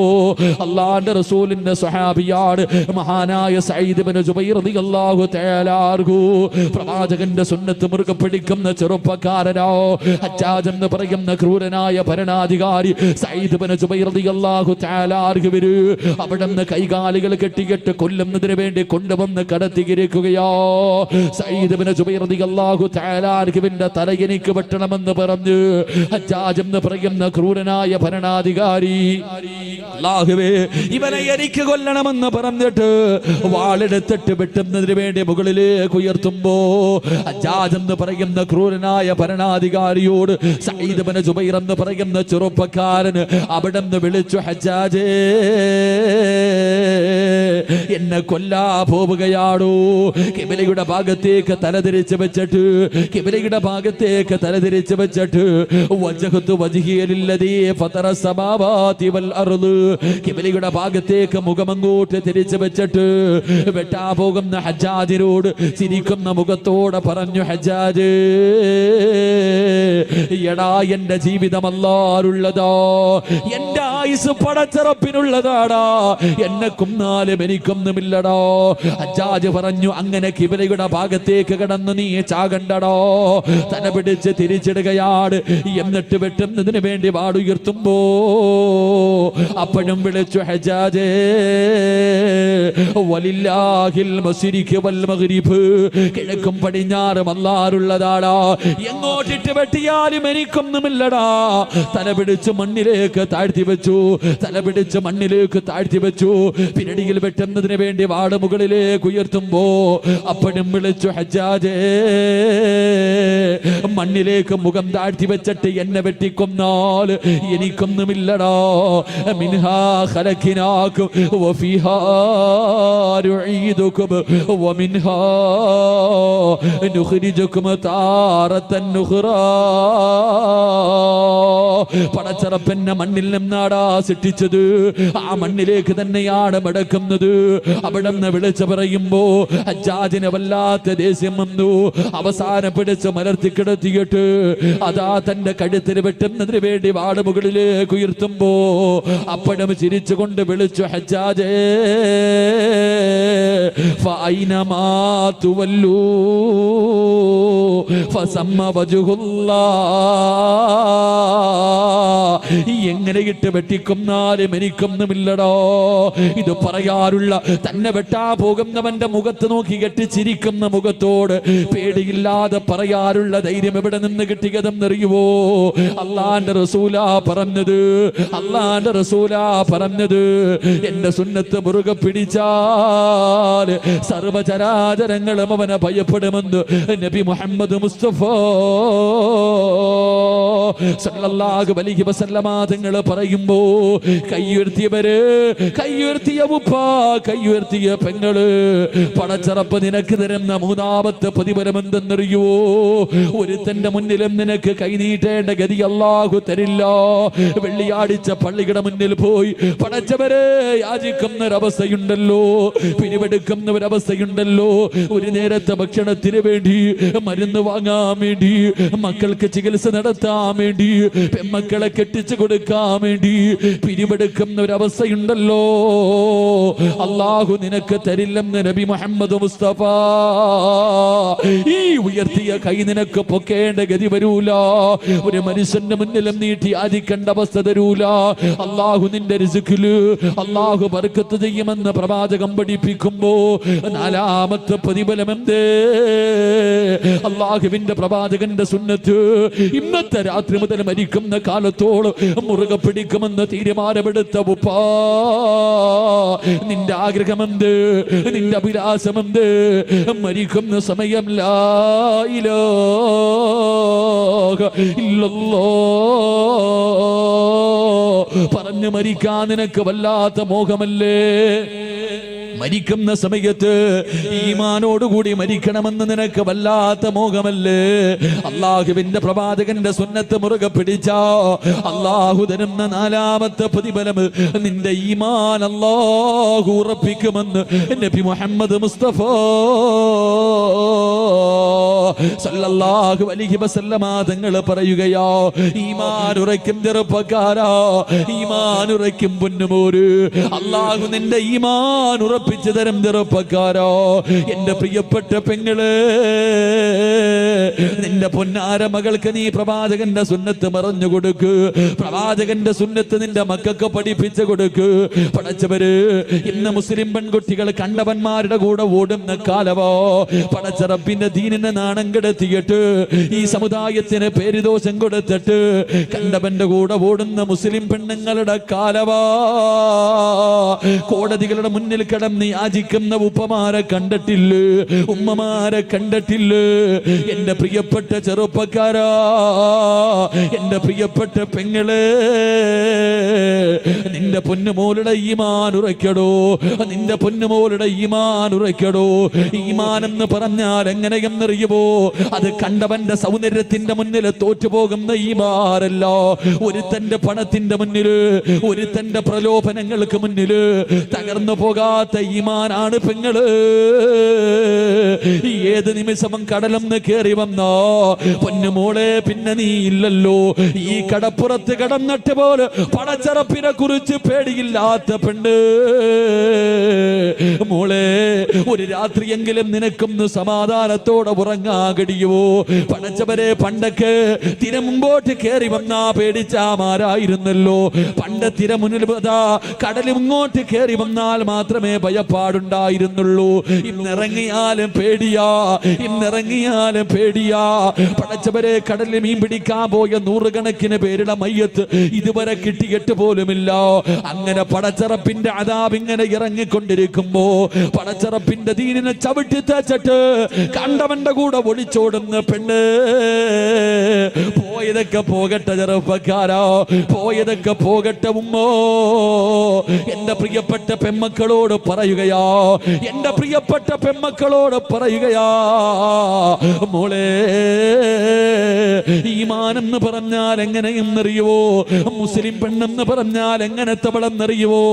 അള്ളാന്റെ റസൂലിന്റെ സ്വഹാബിയാണ് മഹാനായ സഈദ് ഇബ്നു ജുബൈർ റളിയല്ലാഹു തആല അൻഹു. പ്രവാചകന്റെ സുന്നത്ത് മുറുകെ പിടിക്കുന്ന ചെറുപ്പക്കാരനോ, ഹജ്ജാജ് എന്ന് പറയുന്ന ക്രൂരനായ ഭരണാധികാരി സഈദ് ഇബ്നു ജുബൈർ റളിയല്ലാഹു തആല അൻഹുവിന് അവിടെ നിന്ന് കൈകാലുകൾ കെട്ടിയിട്ട് കൊല്ലുന്നതിന് വേണ്ടി കൊണ്ടുവന്ന് കടത്തിയിരിക്കുകയോ. സഈദ് ഇബ്നു ജുബൈർ റളിയല്ലാഹു തആല അൻഹുവിന്റെ തല എനിക്ക് വെട്ടണമെന്ന് പറഞ്ഞു ഹജ്ജാജ് എന്ന് പറയുന്ന ക്രൂരനായ ഭരണാധികാരി, അല്ലാഹുവേ ഇവനെ എനിക്ക് കൊല്ലണമെന്ന് പറഞ്ഞിട്ട് വാളെടുത്തിട്ട് വെട്ടുന്നതിന് വേണ്ടി മുകളിലേക്ക് ഉയർത്തുമ്പോ ഹജ്ജാജ് എന്ന് പറയുന്ന ക്രൂരനായ ഭരണാധികാരിയോട് സഈദ് ഇബ്നു ജുബൈർ എന്ന് പറയുന്ന ചെറുപ്പക്കാരൻ അവിടെ നിന്ന് വിളിച്ചു, ഹജ്ജാജേ, എന്നെ കൊല്ലാ പോവുകയാണോ? കിബിലയുടെ ഭാഗത്തേക്ക് തലതിരിച്ച് വെച്ചിട്ട് വജഹതു വജ്ഹിയ ലില്ലദീ ഫതറ സമാവാതി വൽ അർദ്. ഖിബലയുടെ ഭാഗത്തേക്ക് മുഖമങ്ങോട്ട് തിരിച്ചു വെച്ചിട്ട് വെട്ടാ പോകുന്ന ഹജ്ജാജിനോട് ചിരിക്കുന്ന മുഖത്തോടെ പറഞ്ഞു, ഹജ്ജാജ്, എടാ എന്റെ ജീവിതം അല്ലാഹുള്ളതാ, എന്റെ ആയുസ് പടച്ചറപ്പിനുള്ളതാടാ, എന്നെ കൊന്നാലും എനിക്കൊന്നുമില്ലടോ. ഹജ്ജാജ് പറഞ്ഞു, അങ്ങനെ ഖിബലയുടെ ഭാഗത്തേക്ക് കടന്നു നീ ചാകണ്ടടോ. തല പിടിച്ച് തിരിച്ചിടുകയാണ്. എന്നിട്ട് വെട്ടുന്നതിന് വേണ്ടി വാടുയർത്തുമ്പോ അപ്പോഴും വിളിച്ചു, ഹജ്ജാജേ, വലില്ലാഹിൽ മശ്രിഖ് വൽ മഗ്രിബ്, കിഴക്കും പടിഞ്ഞാറും അല്ലാഹുള്ളതാടാ, എങ്ങോട്ടിട്ട് വെട്ടിയാലും എനിക്കൊന്നുമില്ലടാ. തല പിടിച്ച് മണ്ണിലേക്ക് താഴ്ത്തി വെച്ചു, തല പിടിച്ച് മണ്ണിലേക്ക് താഴ്ത്തി വെച്ചു. പിന്നടിയിൽ വെട്ടുന്നതിന് വേണ്ടി വാട് മുകളിലേക്ക് ഉയർത്തുമ്പോ അപ്പോഴും വിളിച്ചു, ഹജ്ജാജേ, മണ്ണിലേക്ക് മുഖം താഴ്ത്തി വെച്ചിട്ട് എന്നെ വെട്ടിക്കൊന്നാൽ എനിക്കൊന്നുമില്ലടാ. മിൻഹാ ഖലഖനാകും വഫീഹാ നുഈദുകും വമിൻഹാ നുഖ്രിജുകും താറത്തൻ ഉഖ്റാ. പടച്ചറപ്പെന്നെ മണ്ണിൽ നിന്നാടാ സൃഷ്ടിച്ചത്, ആ മണ്ണിലേക്ക് തന്നെയാണ് മടക്കുന്നത്. അവിടെ നിന്ന് വിളിച്ചു പറയുമ്പോ ഹജ്ജാജിന് വല്ലാത്ത ദേഷ്യം വന്നു. അവസാനം പിടിച്ച് മലർത്തി കിടത്തിയിട്ട് അതാ തന്റെ കഴുത്തിന് വെട്ടുന്നതിന് വേണ്ടി വാട് മുകളിലേക്ക് ഉയർത്തുമ്പോ അപ്പോഴും ചിരിച്ചുകൊണ്ട് വിളിച്ചു, ഹജ്ജാജേ, ഫഅൈനമാ തുവല്ലൂ ഫസമ്മ വജ്ഹുല്ലാഹ്. എങ്ങനെ ഇട്ട് വെട്ടിക്കൊന്നാലും എനിക്കൊന്നുമില്ലടോ. ഇത് പറയാറുള്ള, തന്നെ വെട്ടാ പോകുന്നവന്റെ മുഖത്ത് നോക്കി കെട്ടിച്ചിരിക്കുന്ന മുഖത്തോട് പേടിയില്ലാതെ പറയാറുള്ള ധൈര്യം എവിടെ നിന്ന് കിട്ടിയതെന്നറിയുവോ? അള്ളാന്റെ റസൂലാ പറഞ്ഞത്, അള്ളാന്റെ റസൂലാ പറഞ്ഞത്, എന്റെ സുന്നത്ത് മുറുകെ പിടിച്ചാൽ സർവചരാചരങ്ങളും അവനെ ഭയപ്പെടുമെന്ന് നബി മുഹമ്മദ് മുസ്തഫ സല്ലല്ലാഹു അലൈഹി വസല്ലമ തങ്ങൾ പറയുമ്പോ കയ്യുയർത്തിയവര്, കയ്യുയർത്തിയ ഉപ്പ, കയ്യുയർത്തിയ പെങ്ങള്, പടച്ചറപ്പ് നിനക്ക് തരുന്ന മൂന്നാമത്തെ പ്രതിഫലം എന്തെന്നറിയോ? ഒരുത്തന്റെ മുന്നിലും നിനക്ക് കൈനീട്ടേണ്ട ഗതി അല്ലാഹു തരില്ല. വെള്ളിയാഴ്ച പള്ളിയുടെ മുന്നിൽ പോയി പടച്ചവരെ യാചിക്കുന്ന ഒരവസ്ഥയുണ്ടല്ലോ, പിരിവെടുക്കുന്ന ഒരവസ്ഥയുണ്ടല്ലോ. ഒരു നേരത്തെ ഭക്ഷണത്തിന് വേണ്ടി, മരുന്ന് വാങ്ങാൻ വേണ്ടി, മക്കൾക്ക് ചികിത്സ നടത്താൻ വേണ്ടി, പെമ്മക്കളെ കെട്ടിച്ചു കൊടുക്കാൻ വേണ്ടി പിരിവെടുക്കുന്ന ഒരവസ്ഥയുണ്ടല്ലോ. അല്ലാഹു നിനക്ക് തരില്ലെന്ന് നബി മുഹമ്മദ് മുസ്തഫ. ഈ ഉയർത്തിയ കൈ നിനക്ക് പൊക്കേണ്ട ഗതി വരൂല. ഒരു മനുഷ്യന്റെ മുന്നിലും നീട്ടി യാചിക്കേണ്ട അവസ്ഥ തരൂല. അല്ലാഹു നിന്റെ റിസ്കില് അല്ലാഹു ബർക്കത്ത് ചെയ്യുമെന്ന് പ്രവാചകം പഠിപ്പിക്കുമ്പോ നാലാമത്തെ പ്രതിഫലം എന്തേ? അല്ലാഹുവിന്റെ പ്രവാചകന്റെ സുന്നത്ത് ഇന്നത്തെ രാത്രി മുതൽ മരിക്കുന്ന കാലത്തോളം മുറുകെ പിടിക്കുമെന്ന് തീരുമാനമെടുത്ത ഉപ്പാ, നിന്റെ ആഗ്രഹമെന്ത്? നിന്റെ അഭിലാഷമെന്ത്? മരിക്കുന്ന സമയം ലാ ഇലാഹ ഇല്ലല്ലാഹ് പറഞ്ഞു മരിക്കാൻ നിനക്ക് വല്ലാത്ത മോഹമല്ലേ? മരിക്കുന്ന സമയത്ത് ഈമാനോടുകൂടി മരിക്കണമെന്ന് നിനക്ക് വല്ലാത്ത മോഹമല്ലേ? അള്ളാഹുവിന്റെ പ്രവാചകന്റെ സുന്നത്ത് മുറുകെ പിടിച്ചാ അള്ളാഹു തരുന്ന നാലാമത്തെ പ്രതിഫലം നിന്റെ ഈമാൻ അള്ളാഹു ഉറപ്പിക്കുമെന്ന് നബി മുഹമ്മദ് മുസ്തഫ സല്ലല്ലാഹു അലൈഹി വസല്ലമ തങ്ങൾ പറയുകയോ, ഈമാൻ ഉറയ്ക്കും ചെറുപ്പക്കാരാ, ഈമാൻ ഉറയ്ക്കും പൊന്നുമോര്, അള്ളാഹു നിന്റെ ഈമാൻ ഉറപ്പിച്ചു തരും ചെറുപ്പക്കാരോ. എന്റെ പ്രിയപ്പെട്ട പെങ്ങള്, നിന്റെ പൊന്നാര മകൾക്ക് നീ പ്രവാചകന്റെ സുന്നത്ത് മറഞ്ഞു കൊടുക്ക്. പ്രവാചകന്റെ സുന്നത്ത് നിന്റെ മക്കൾക്ക് പഠിപ്പിച്ചു കൊടുക്ക്. പടച്ചവര് ഇന്ന് മുസ്ലിം പെൺകുട്ടികൾ കണ്ടവന്മാരുടെ കൂടെ ഓടുന്ന കാലവോ. പടച്ച റബ്ബിന്റെ ദീനിനെ നാണം കെടുത്തിയിട്ട് ഈ സമുദായത്തിന് പേരുദോഷം കൊടുത്തിട്ട് കണ്ടവന്റെ കൂടെ ഓടുന്ന മുസ്ലിം പെണ്ണുങ്ങളുടെ കാലവാ. കോടതികളുടെ മുന്നിൽ കിടന്ന് യാചിക്കുന്ന ഉപ്പമാരെ കണ്ടിട്ടില്ലേ? ഉമ്മമാരെ കണ്ടിട്ടില്ലേ? എന്റെ പ്രിയപ്പെട്ട ചെറുപ്പക്കാരാ, എന്റെ പ്രിയപ്പെട്ട പെങ്ങളെ, നിന്റെ പൊന്നുമോളുടെ ഈമാൻ ഉറയ്ക്കടോ, നിന്റെ പൊന്നുമോളുടെ ഈമാൻ ഉറയ്ക്കടോ. ഈമാൻ എന്ന് പറഞ്ഞാൽ എങ്ങനെയെന്നറിയുമോ? അത് കണ്ടവന്റെ സൗന്ദര്യത്തിന്റെ മുന്നിൽ തോറ്റുപോകുന്ന ഈമാനല്ല. ഒരുത്തന്റെ പണത്തിന്റെ മുന്നില്, ഒരുത്തന്റെ പ്രലോഭനങ്ങൾക്ക് മുന്നില് തകർന്നു പോകാത്ത ഈമാനാണ് പെങ്ങള്. ഏത് നിമിഷവും കടലൊന്ന് കേറി വന്നോ പൊന്നുമോളെ പിന്നെ നീ ഇല്ലല്ലോ. ഈ കടപ്പുറത്ത് കടന്നിട്ട് പോലെ പടച്ചറപ്പിനെ കുറിച്ച് പേടിയില്ലാത്ത പെണ്ണ് മോളെ, ഒരു രാത്രിയെങ്കിലും നിനക്കൊന്ന് സമാധാനത്തോടെ ഉറങ്ങാൻ കഴിയുവോ? പടച്ചവരെ, പണ്ടൊക്കെ തിര മുമ്പോട്ട് കയറി വന്നാ പേടിച്ചാമാരായിരുന്നല്ലോ. പണ്ട് തിര മുന്നിൽ കടൽ ഇങ്ങോട്ട് കയറി വന്നാൽ മാത്രമേ ഭയപ്പാടുണ്ടായിരുന്നുള്ളൂ. ഇന്നിറങ്ങിയാലും പേടിയാ, ഇന്നിറങ്ങിയാലും പേടിയാ. പടച്ചവരെ, കടലിൽ മീൻ പിടിക്കാൻ പോയ നൂറുകണക്കിന് പേരുടെ മയ്യത്ത് ഇതുവരെ കിട്ടിയിട്ട് പോലുമില്ല. അങ്ങനെ പടച്ചറപ്പിന്റെ അദാബ് ഇങ്ങനെ ഇറങ്ങിക്കൊണ്ടിരിക്കുമ്പോ പടച്ചറപ്പിന്റെ ദീനിനെ ചവിട്ടി തേച്ചിട്ട് കണ്ടവന്റെ കൂടെ ഒളിച്ചോടുന്ന പെണ്ണ്. പോയതൊക്കെ പോകട്ടെ ചെറുപ്പക്കാരാ, പോയതൊക്കെ പോകട്ടെ ഉമ്മോ. എന്റെ പ്രിയപ്പെട്ട പെമ്മക്കളോട് പറയുകയാ, എന്റെ പ്രിയപ്പെട്ട പെമ്മക്കളോട് പറയുകയാ, മോളെ, ഈമാനെന്ന് പറഞ്ഞാൽ എങ്ങനെയെന്നറിയുവോ? മുസ്ലിം പെണ്ണെന്ന് പറഞ്ഞാൽ എങ്ങനത്തെവളെന്നറിയുവോ?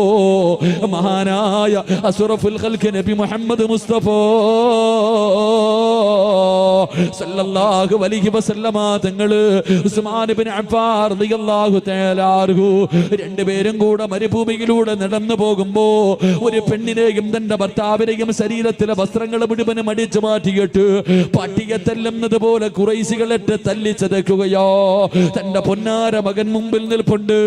മഹാനായ അസ്റഫുൽ ഖൽഖ് നബി മുഹമ്മദ് മുസ്തഫ സല്ലല്ലാഹു അലൈഹി വസല്ലമ തങ്ങള് ഉസ്മാൻ ഇബ്നു അഫ്ഫാൻ റളിയല്ലാഹു തആല അൻഹു രണ്ടുപേരും കൂടെ മരുഭൂമിയിലൂടെ നടന്നു പോകുമ്പോ ഒരു പെണ്ണിനെയും തന്റെ ഭർത്താവിനെയും ശരീരത്തിലെ വസ്ത്രങ്ങൾ മുഴുവനും അടിച്ചു മാറ്റിയിട്ട് പട്ടിയെ തല്ലുന്നത് പോലെ ഖുറൈശികളിട്ട് തല്ലിച്ചതയ്ക്കുകയോ. തന്റെ പൊന്നാര മകൻ മുമ്പിൽ നിൽപ്പുണ്ട്.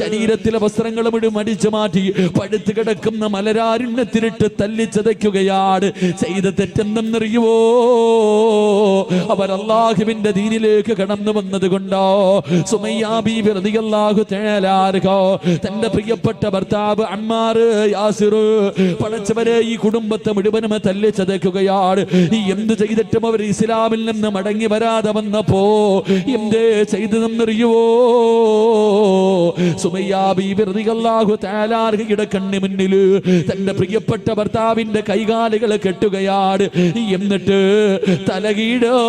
ശരീരത്തിലെ വസ്ത്രങ്ങൾ മുഴുവൻ അടിച്ചു മാറ്റി പടുത്തു കിടക്കുന്ന മലരാരുണ്യത്തിലിട്ട് തല്ലിച്ചതയ്ക്കുകയാണ്. ചെയ്ത തെറ്റെന്തെന്നറിയുവോ? അവർ അല്ലാഹുവിന്റെ ദീനിലേക്ക് കടന്നു വന്നത് കൊണ്ടോ. സുമയ്യ ബീബി റളിയല്ലാഹു തആല അൻഹ തന്റെ പ്രിയപ്പെട്ട ഭർത്താവ് അമ്മാർ യാസിർ പടച്ചവരെ ഈ കുടുംബത്തെ മുഴുവനും തല്ലിച്ചതയ്ക്കുകയാണ്. എന്ത് ചെയ്തിട്ടും അവർ ഇസ്ലാമിൽ നിന്ന് മടങ്ങി വരാതെ വന്നപ്പോ എന്തേ ചെയ്തതെന്നറിയുവോ? സുമയ്യ ബീബി റളിയല്ലാഹു തആല അൻഹയുടെ കണ്ണിന് മുന്നിൽ തന്റെ പ്രിയപ്പെട്ട ഭർത്താവിന്റെ കൈകാലുകൾ കെട്ടുകയാണ്. എന്നിട്ട് തലകീഴോ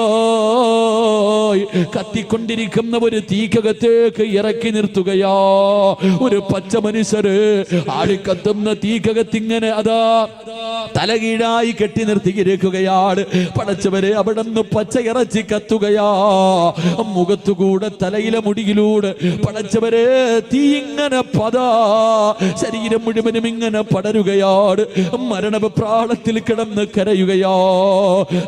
കത്തിക്കൊണ്ടിരിക്കുന്ന ഒരു തീക്കകത്തേക്ക് ഇറക്കി നിർത്തുകയോ. ഒരു പച്ച മനുഷ്യര് ആടിക്കത്തുന്ന തീക്കകത്തിങ്ങനെ അതാ തലകീഴായി കെട്ടി നിർത്തിയിരിക്കുകയാണ്. പടച്ചവരെ, അവിടെ നിന്ന് പച്ച ഇറച്ചി കത്തുകയാ. മുഖത്തുകൂടെ തലയിലെ മുടിയിലൂടെ പടച്ചവരെ തീ ഇങ്ങനെ പതാ ശരീരം മുഴുവനും ഇങ്ങനെ പടരുകയാണ്. മരണപ്രാളത്തിൽ കിടന്ന് കരയുകയോ.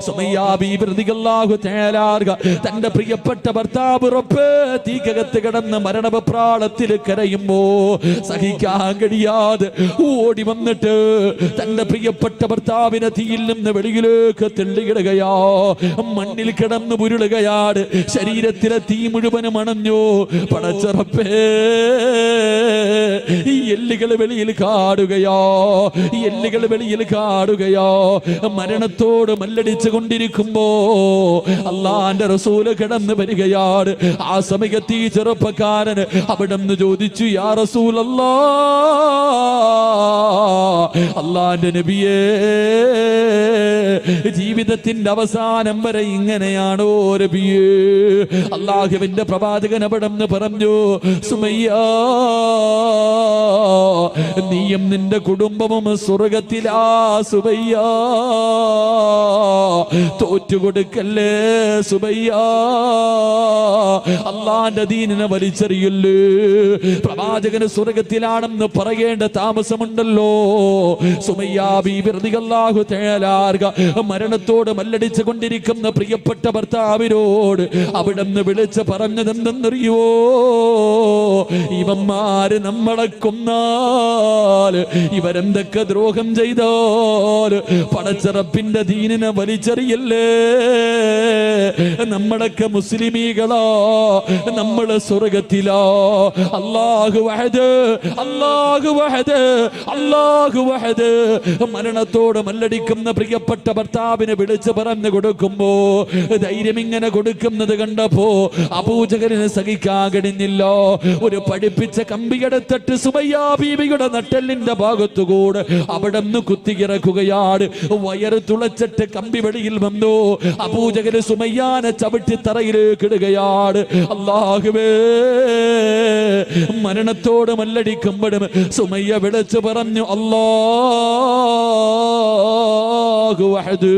സുമയ്യ ബീബി റളിയല്ലാഹു തആല അൻഹ തന്റെ പ്രിയപ്പെട്ട ഭർത്താവ് റബ്ബേ തീക്കകത്ത് കിടന്ന് മരണപ്രാളത്തിൽ കരയുമ്പോ സഹിക്കാൻ കഴിയാതെ ഓടി വന്നിട്ട് തന്റെ പ്രിയപ്പെട്ട ഭർത്താവിനെ തീയിൽ നിന്ന് വെളിയിലേക്ക് തെള്ളിയിടുകയോ. മണ്ണിൽ കിടന്ന് ഉരുളുകയാണ്. ശരീരത്തിലെ തീ മുഴുവനും അണഞ്ഞു. പടച്ച റബ്ബേ, ഈ എല്ലുകൾ വെളിയിൽ കാടുകയോ, ഈ എല്ലുകൾ വെളിയിൽ കാടുകയോ. മരണത്തോട് മല്ലടിച്ചു കൊണ്ടിരിക്കുമ്പോ അള്ളാന്റെ റസൂല് കിടന്ന് വരികയാണ്. ആ സമയത്ത് ഈ ചെറുപ്പക്കാരൻ അവിടെ നിന്ന് ചോദിച്ചു, യാ റസൂലല്ലാ, അള്ളാന്റെ നബിയേ, ജീവിതത്തിന്റെ അവസാനം വരെ ഇങ്ങനെയാണോ നബിയേ? അള്ളാഹുവിന്റെ പ്രവാചകൻ അവിടെ നിന്ന് പറഞ്ഞു, സുമയ്യ, നീയും നിന്റെ കുടുംബവും സ്വർഗത്തിലാ സുബയ്യ. തോറ്റുകൊടുക്കല്ലേ സുബയ്യ. അള്ളാന്റെ ദീനിനെ വലിച്ചെറിയല്ലേ. പ്രവാചകന് സ്വർഗത്തിലാണെന്ന് പറയേണ്ട താമസമുണ്ടല്ലോ. സുമയ്യ ബീബി റളിയല്ലാഹു തആല അൻഹ മരണത്തോട് മല്ലടിച്ചു കൊണ്ടിരിക്കുന്ന പ്രിയപ്പെട്ട ഭർത്താവിനോട് അവിടെ നിന്ന് വിളിച്ച് പറഞ്ഞതെന്തെന്നറിയോ? ഇവന്മാര് നമ്മളെ കൊന്നാൽ, ഇവരെന്തൊക്കെ ദ്രോഹം ചെയ്താൽ പടച്ചറപ്പിന്റെ ദീനിനെ വലിച്ചെറിയല്ലേ. നമ്മളൊക്കെ മുസ്ലിമീകളോ, നമ്മള് സ്വർഗത്തിലോ. അല്ലാഹു വഹദ്, അല്ലാഹു വഹദ്, അല്ലാഹു വഹദ്. മരണത്തോട് മല്ലടിക്കുന്ന പ്രിയപ്പെട്ട ഭർത്താവിനെ വിളിച്ച് പറഞ്ഞു കൊടുക്കുമ്പോ ധൈര്യം ഇങ്ങനെ കൊടുക്കുന്നത് കണ്ടപ്പോ അബൂജഹലിന് സഹിക്കാൻ കഴിഞ്ഞില്ല. ഒരു പഠിപ്പിച്ച കമ്പിയെടുത്തിട്ട് സുമയ്യ ബീവിയുടെ നട്ടെല്ലിന്റെ ഭാഗത്തുകൂടെ അവിടെ നിന്ന് കുത്തിയിറക്കുകയാണ്. വയറ് തുളച്ചിട്ട് കമ്പി വെളിയിൽ വന്നു. അബൂജഹൽ സുമയ്യാനെ ചവിട്ടി തറയിലേക്ക് ഇടുകയാണ്. അല്ലാഹുവേ, മരണത്തോട് മല്ലടിക്കുമ്പോഴും സുമയ്യ വിളിച്ചു പറഞ്ഞു അല്ലാഹു വഹദ്.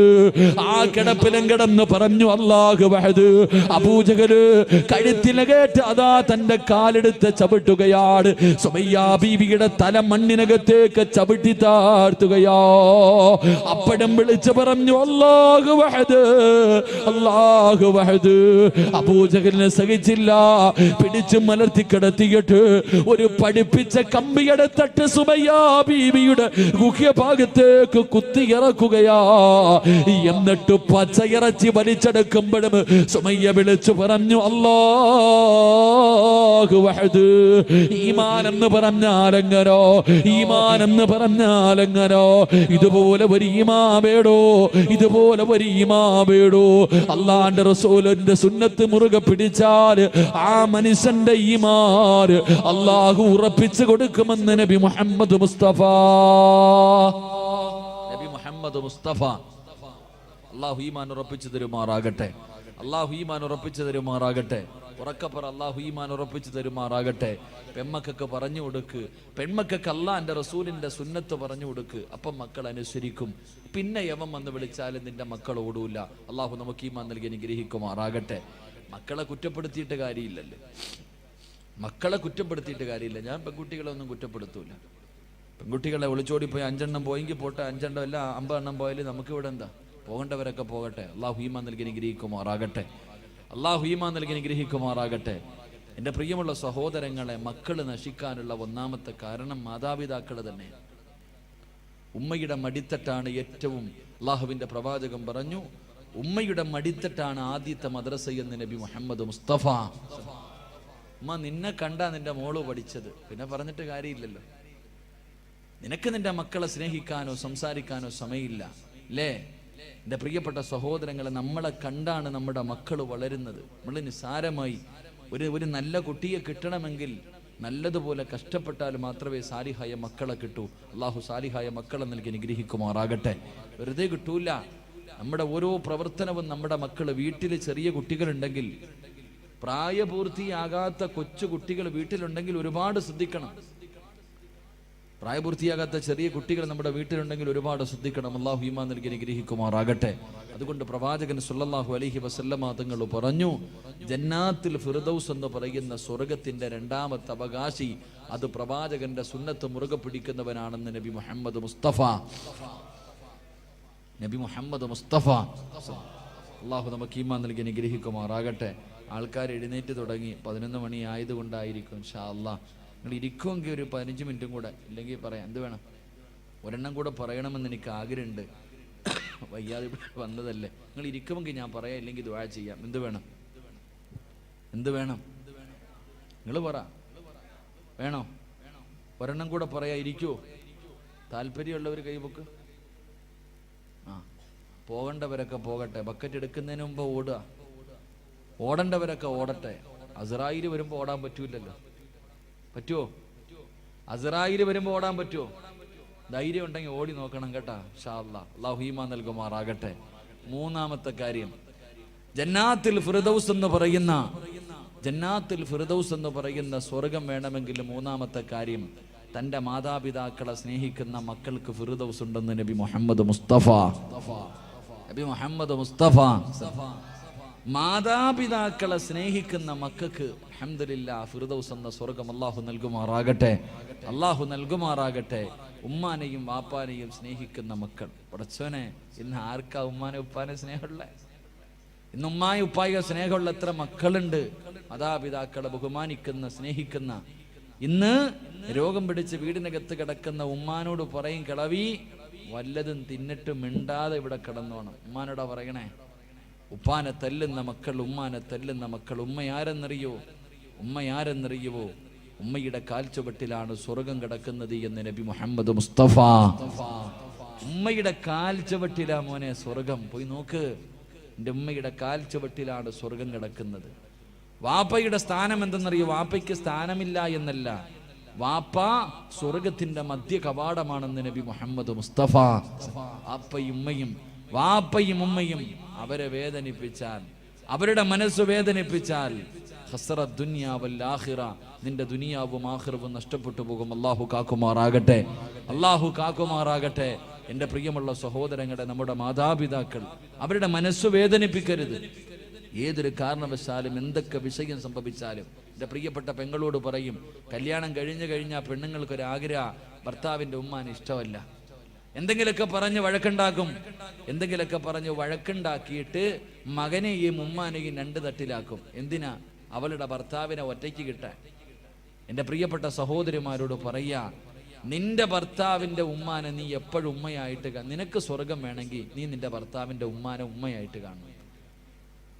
ആ കിടപ്പിലും കിടന്ന് പറഞ്ഞു അല്ലാഹു വഹദ്. അബൂജഹൽ കഴുത്തിലെ കേട്ട് അതാ തന്റെ കാലെടുത്ത് ചവിട്ടുകയാണ്. സുമയ്യ ബീവിയുടെ തല മണ്ണിനകത്തേക്ക് ചവിട്ടി താഴ്ത്തുകയോ. അപ്പഴും വിളിച്ചു പറഞ്ഞു അല്ലാഹു വഹദ്, അല്ലാഹു വഹദ്. അബൂജഹലിനെ സഹിച്ചില്ല. പിടിച്ചു മലർത്തി കിടത്തിയിട്ട് ഒരു പഠിപ്പിച്ച കമ്പിയെടുത്തിട്ട് സുമയ്യ ബീവിയുടെ ഗുഹ്യഭാഗത്തേക്ക് കുത്തിയിറക്കുകയാ. എന്നിട്ട് പച്ചയിറച്ചി വലിച്ചെടുക്കുമ്പോഴും സുമയ്യ വിളിച്ചു പറഞ്ഞു അല്ലാഹു വഹദ്. ഈമാൻ എന്ന് പറഞ്ഞാലെങ്ങനോ, ഈമാൻ എന്ന് പറഞ്ഞാലെങ്ങനോ. ഇതുപോലെ ഒരു ഈമാവേടോ, ഇതുപോലെ ഒരു ഈമാവേടോ. അല്ലാഹുവിന്റെ റസൂലിന്റെ സുന്നത്ത് മുറുകെ പിടിച്ചാൽ ആ മനുഷ്യന്റെ ഈമാൻ അല്ലാഹു ഉറപ്പിച്ചു കൊടുക്കുമെന്ന് നബി മുഹമ്മദ് മുസ്തഫ. നബി മുഹമ്മദ് മുസ്തഫ. അല്ലാഹു ഈമാൻ ഉറപ്പിച്ചു തരുമാറാകട്ടെ. അല്ലാഹു ഈമാൻ ഉറപ്പിച്ചു തരുമാറാകട്ടെ. ഉറക്കപ്പറ അല്ലാഹു ഈമാൻ ഉറപ്പിച്ചു തരുമാറാകട്ടെ. പെൺമക്കൾക്ക് പറഞ്ഞു കൊടുക്ക്, പെൺമക്കൾക്ക് അല്ലാഹുവിന്റെ റസൂലിന്റെ സുന്നത്ത് പറഞ്ഞു കൊടുക്ക്. അപ്പം മക്കൾ അനുസരിക്കും. പിന്നെ യവൻ വന്ന് വിളിച്ചാലും നിന്റെ മക്കൾ ഓടൂല. അല്ലാഹു നമുക്ക് ഈമാൻ നൽകി അനുഗ്രഹിക്കുമാറാകട്ടെ. മക്കളെ കുറ്റപ്പെടുത്തിയിട്ട് കാര്യമില്ലല്ലോ, മക്കളെ കുറ്റപ്പെടുത്തിയിട്ട് കാര്യമില്ല. ഞാൻ പെൺകുട്ടികളെ ഒന്നും കുറ്റപ്പെടുത്തൂല. പെൺകുട്ടികളെ ഒളിച്ചോടിപ്പോയി 5 എണ്ണം പോയെങ്കിൽ പോട്ടെ, 5 എണ്ണം അല്ല 50 എണ്ണം പോയാലും നമുക്ക് ഇവിടെ എന്താ, പോകേണ്ടവരൊക്കെ പോകട്ടെ. അല്ലാഹു ഈമാൻ നൽകി അനുഗ്രഹിക്കുമാറാകട്ടെ. അല്ലാഹു ഈമാൻ നൽകി അനുഗ്രഹിക്കുമാറാകട്ടെ. എൻ്റെ പ്രിയമുള്ള സഹോദരങ്ങളെ, മക്കൾ നശിക്കാനുള്ള ഒന്നാമത്തെ കാരണം മാതാപിതാക്കൾ തന്നെ. ഉമ്മയുടെ മടിത്തട്ടാണ് ഏറ്റവും, അല്ലാഹുവിൻ്റെ പ്രവാചകൻ പറഞ്ഞു, ഉമ്മയുടെ മടിത്തട്ടാണ് ആദ്യത്തെ മദ്രസ എന്ന് നബി മുഹമ്മദ് മുസ്തഫ. ഉമ്മ നിന്നെ കണ്ടാ നിന്റെ മോള് പഠിച്ചത്, പിന്നെ പറഞ്ഞിട്ട് കാര്യമില്ലല്ലോ. നിനക്ക് നിന്റെ മക്കളെ സ്നേഹിക്കാനോ സംസാരിക്കാനോ സമയമില്ല അല്ലേ? എൻ്റെ പ്രിയപ്പെട്ട സഹോദരങ്ങളെ, നമ്മളെ കണ്ടാണ് നമ്മുടെ മക്കൾ വളരുന്നത്. നമ്മൾ നിസ്സാരമായി ഒരു നല്ല കുട്ടിയെ കിട്ടണമെങ്കിൽ നല്ലതുപോലെ കഷ്ടപ്പെട്ടാൽ മാത്രമേ സാലിഹായ മക്കളെ കിട്ടൂ. അല്ലാഹു സാലിഹായ മക്കളെ നൽകി അനുഗ്രഹിക്കുമാറാകട്ടെ. വെറുതെ കിട്ടൂല. നമ്മുടെ ഓരോ പ്രവർത്തനവും നമ്മുടെ മക്കൾ, വീട്ടിൽ ചെറിയ കുട്ടികളുണ്ടെങ്കിൽ, പ്രായപൂർത്തിയാകാത്ത കൊച്ചു കുട്ടികൾ വീട്ടിലുണ്ടെങ്കിൽ ഒരുപാട് ശ്രദ്ധിക്കണം. പ്രായപൂർത്തിയാകാത്ത ചെറിയ കുട്ടികൾ നമ്മുടെ വീട്ടിലുണ്ടെങ്കിൽ ഒരുപാട് ശ്രദ്ധിക്കണം. അല്ലാഹു ഈമാൻ നൽകി അനുഗ്രഹിക്കുമാറാകട്ടെ. അതുകൊണ്ട് പ്രവാചകൻ സല്ലല്ലാഹു അലൈഹി വസല്ലമ തങ്ങൾ പറഞ്ഞു, ജന്നാത്തുൽ ഫിർദൗസ് എന്ന് പറയുന്ന സ്വർഗത്തിന്റെ 2ാമത്തെ അവകാശി അത് പ്രവാചകന്റെ സുന്നത്ത് മുറുകെ പിടിക്കുന്നവനാണെന്ന് നബി മുഹമ്മദ് മുസ്തഫ. നബി മുഹമ്മദ് മുസ്തഫ. അല്ലാഹു നമുക്ക് ഈമാൻ നൽകി അനുഗ്രഹിക്കുമാറാകട്ടെ. ആൾക്കാർ എഴുന്നേറ്റ് തുടങ്ങി. 11 മണി ആയതുകൊണ്ടായിരിക്കും. ഇൻഷാ അല്ലാഹ് നിങ്ങൾ ഇരിക്കുമെങ്കിൽ ഒരു 15 മിനിറ്റും കൂടെ, ഇല്ലെങ്കിൽ പറയാം. എന്ത് വേണം? ഒരെണ്ണം കൂടെ പറയണമെന്ന് എനിക്ക് ആഗ്രഹമുണ്ട്. വയ്യാതെ വന്നതല്ലേ. നിങ്ങൾ ഇരിക്കുമെങ്കിൽ ഞാൻ പറയാം, ഇല്ലെങ്കിൽ ദുആ ചെയ്യാം. എന്ത് വേണം? എന്ത് വേണം? നിങ്ങൾ പറ. വേണോ? ഒരെണ്ണം കൂടെ പറയാ. ഇരിക്കുവോ? താല്പര്യമുള്ളവർ കൈപൊക്ക്. പോകേണ്ടവരൊക്കെ പോകട്ടെ. ബക്കറ്റ് എടുക്കുന്നതിന് മുമ്പ് ഓടുക. ഓടേണ്ടവരൊക്കെ ഓടട്ടെ. അസ്രായിൽ വരുമ്പോൾ ഓടാൻ പറ്റൂലല്ലോ. പറ്റുമോ? അസ്രായിൽ വരുമ്പോൾ ഓടാൻ പറ്റുമോ? ധൈര്യം ഉണ്ടെങ്കിൽ ഓടി നോക്കണം കേട്ടാ. ഇൻഷാ അല്ലാഹ്. അല്ലാഹു ഈമാൻ നൽകുമാറാകട്ടെ. 3ാമത്തെ കാര്യം, ജന്നാത്തുൽ ഫിർദൗസ് എന്ന് പറയുന്ന, ജന്നാത്തുൽ ഫിർദൗസ് എന്ന് പറയുന്ന സ്വർഗം വേണമെങ്കിൽ 3ാമത്തെ കാര്യം, തൻ്റെ മാതാപിതാക്കളെ സ്നേഹിക്കുന്ന മക്കൾക്ക് ഫിർദൗസ് ഉണ്ടെന്ന് നബി മുഹമ്മദ് മുസ്തഫ. നബി മുഹമ്മദ് മുസ്തഫ. മാതാപിതാക്കളെ സ്നേഹിക്കുന്ന മക്കൾക്ക് അൽഹംദുലില്ലാഹ് ഫിർദൗസ് എന്ന സ്വർഗം അല്ലാഹു നൽകുമാറാകട്ടെ. അല്ലാഹു നൽകുമാറാകട്ടെ. ഉമ്മാനെയും വാപ്പാനെയും സ്നേഹിക്കുന്ന മക്കൾ. പടച്ചോനെ, ഇന്ന് ആർക്കാ ഉമ്മാനെ ഉപ്പാനെ സ്നേഹമുള്ള? ഇന്ന് ഉമ്മായി ഉപ്പായ സ്നേഹമുള്ള എത്ര മക്കളുണ്ട്? മാതാപിതാക്കളെ ബഹുമാനിക്കുന്ന, സ്നേഹിക്കുന്ന. ഇന്ന് രോഗം പിടിച്ച് വീടിനകത്ത് കിടക്കുന്ന ഉമ്മാനോട് പറയും, കിളവി വല്ലതും തിന്നിട്ട് മിണ്ടാതെ ഇവിടെ കിടന്നോണം. ഉമ്മാനോടാ പറയണേ. ഉപ്പാനെ തല്ലുന്ന മക്കൾ, ഉമ്മാനെ തല്ലുന്ന മക്കൾ. ഉമ്മയാരെന്നറിയോ? ഉമ്മയാരെന്നറിയുവോ? ഉമ്മയുടെ കാൽച്ചുവട്ടിലാണ് സ്വർഗം കിടക്കുന്നത് എന്ന് നബി മുഹമ്മദ് മുസ്തഫ. ഉമ്മയുടെ കാൽച്ചുവട്ടിലാ മോനെ സ്വർഗം. പോയി നോക്ക്. എൻ്റെ ഉമ്മയുടെ കാൽച്ചുവട്ടിലാണ് സ്വർഗം കിടക്കുന്നത്. വാപ്പയുടെ സ്ഥാനം എന്തെന്നറിയോ? വാപ്പയ്ക്ക് സ്ഥാനമില്ല എന്നല്ല, വാപ്പ സ്വർഗത്തിന്റെ മധ്യ കവാടമാണെന്ന് നബി മുഹമ്മദ് മുസ്തഫ. വാപ്പയും ഉമ്മയും അവരെ വേദനിപ്പിച്ചാൽ, അവരുടെ മനസ്സ് വേദനിപ്പിച്ചാൽ ഖസറ ദുനിയ വൽ ആഖിറ, നിന്റെ ദുനിയാവും ആഖിറവും നഷ്ടപ്പെട്ടു പോകും. അല്ലാഹു കാക്കുമാറാകട്ടെ, അല്ലാഹു കാക്കുമാറാകട്ടെ. എൻ്റെ പ്രിയമുള്ള സഹോദരങ്ങളെ, നമ്മുടെ മാതാപിതാക്കൾ അവരുടെ മനസ്സ് വേദനിപ്പിക്കരുത്. ഏതൊരു കാരണവശാലും എന്തൊക്കെ വിഷയം സംഭവിച്ചാലും എൻ്റെ പ്രിയപ്പെട്ട പെങ്ങളോട് പറയും, കല്യാണം കഴിഞ്ഞാൽ പെണ്ണുങ്ങൾക്കൊരാഗ്രഹം, ഭർത്താവിൻ്റെ ഉമ്മാന് ഇഷ്ടമല്ല. എന്തെങ്കിലുമൊക്കെ പറഞ്ഞ് വഴക്കുണ്ടാക്കും. എന്തെങ്കിലുമൊക്കെ പറഞ്ഞ് വഴക്കുണ്ടാക്കിയിട്ട് മകനെയും ഉമ്മാനെയും രണ്ട് തട്ടിലാക്കും. എന്തിനാ? അവളുടെ ഭർത്താവിനെ ഒറ്റയ്ക്ക് കിട്ടാൻ. എൻ്റെ പ്രിയപ്പെട്ട സഹോദരിമാരോട് പറയാ, നിന്റെ ഭർത്താവിൻ്റെ ഉമ്മാനെ നീ എപ്പോഴും ഉമ്മയായിട്ട് നിനക്ക് സ്വർഗം വേണമെങ്കിൽ നീ നിന്റെ ഭർത്താവിൻ്റെ ഉമ്മാനെ ഉമ്മയായിട്ട് കാണണം.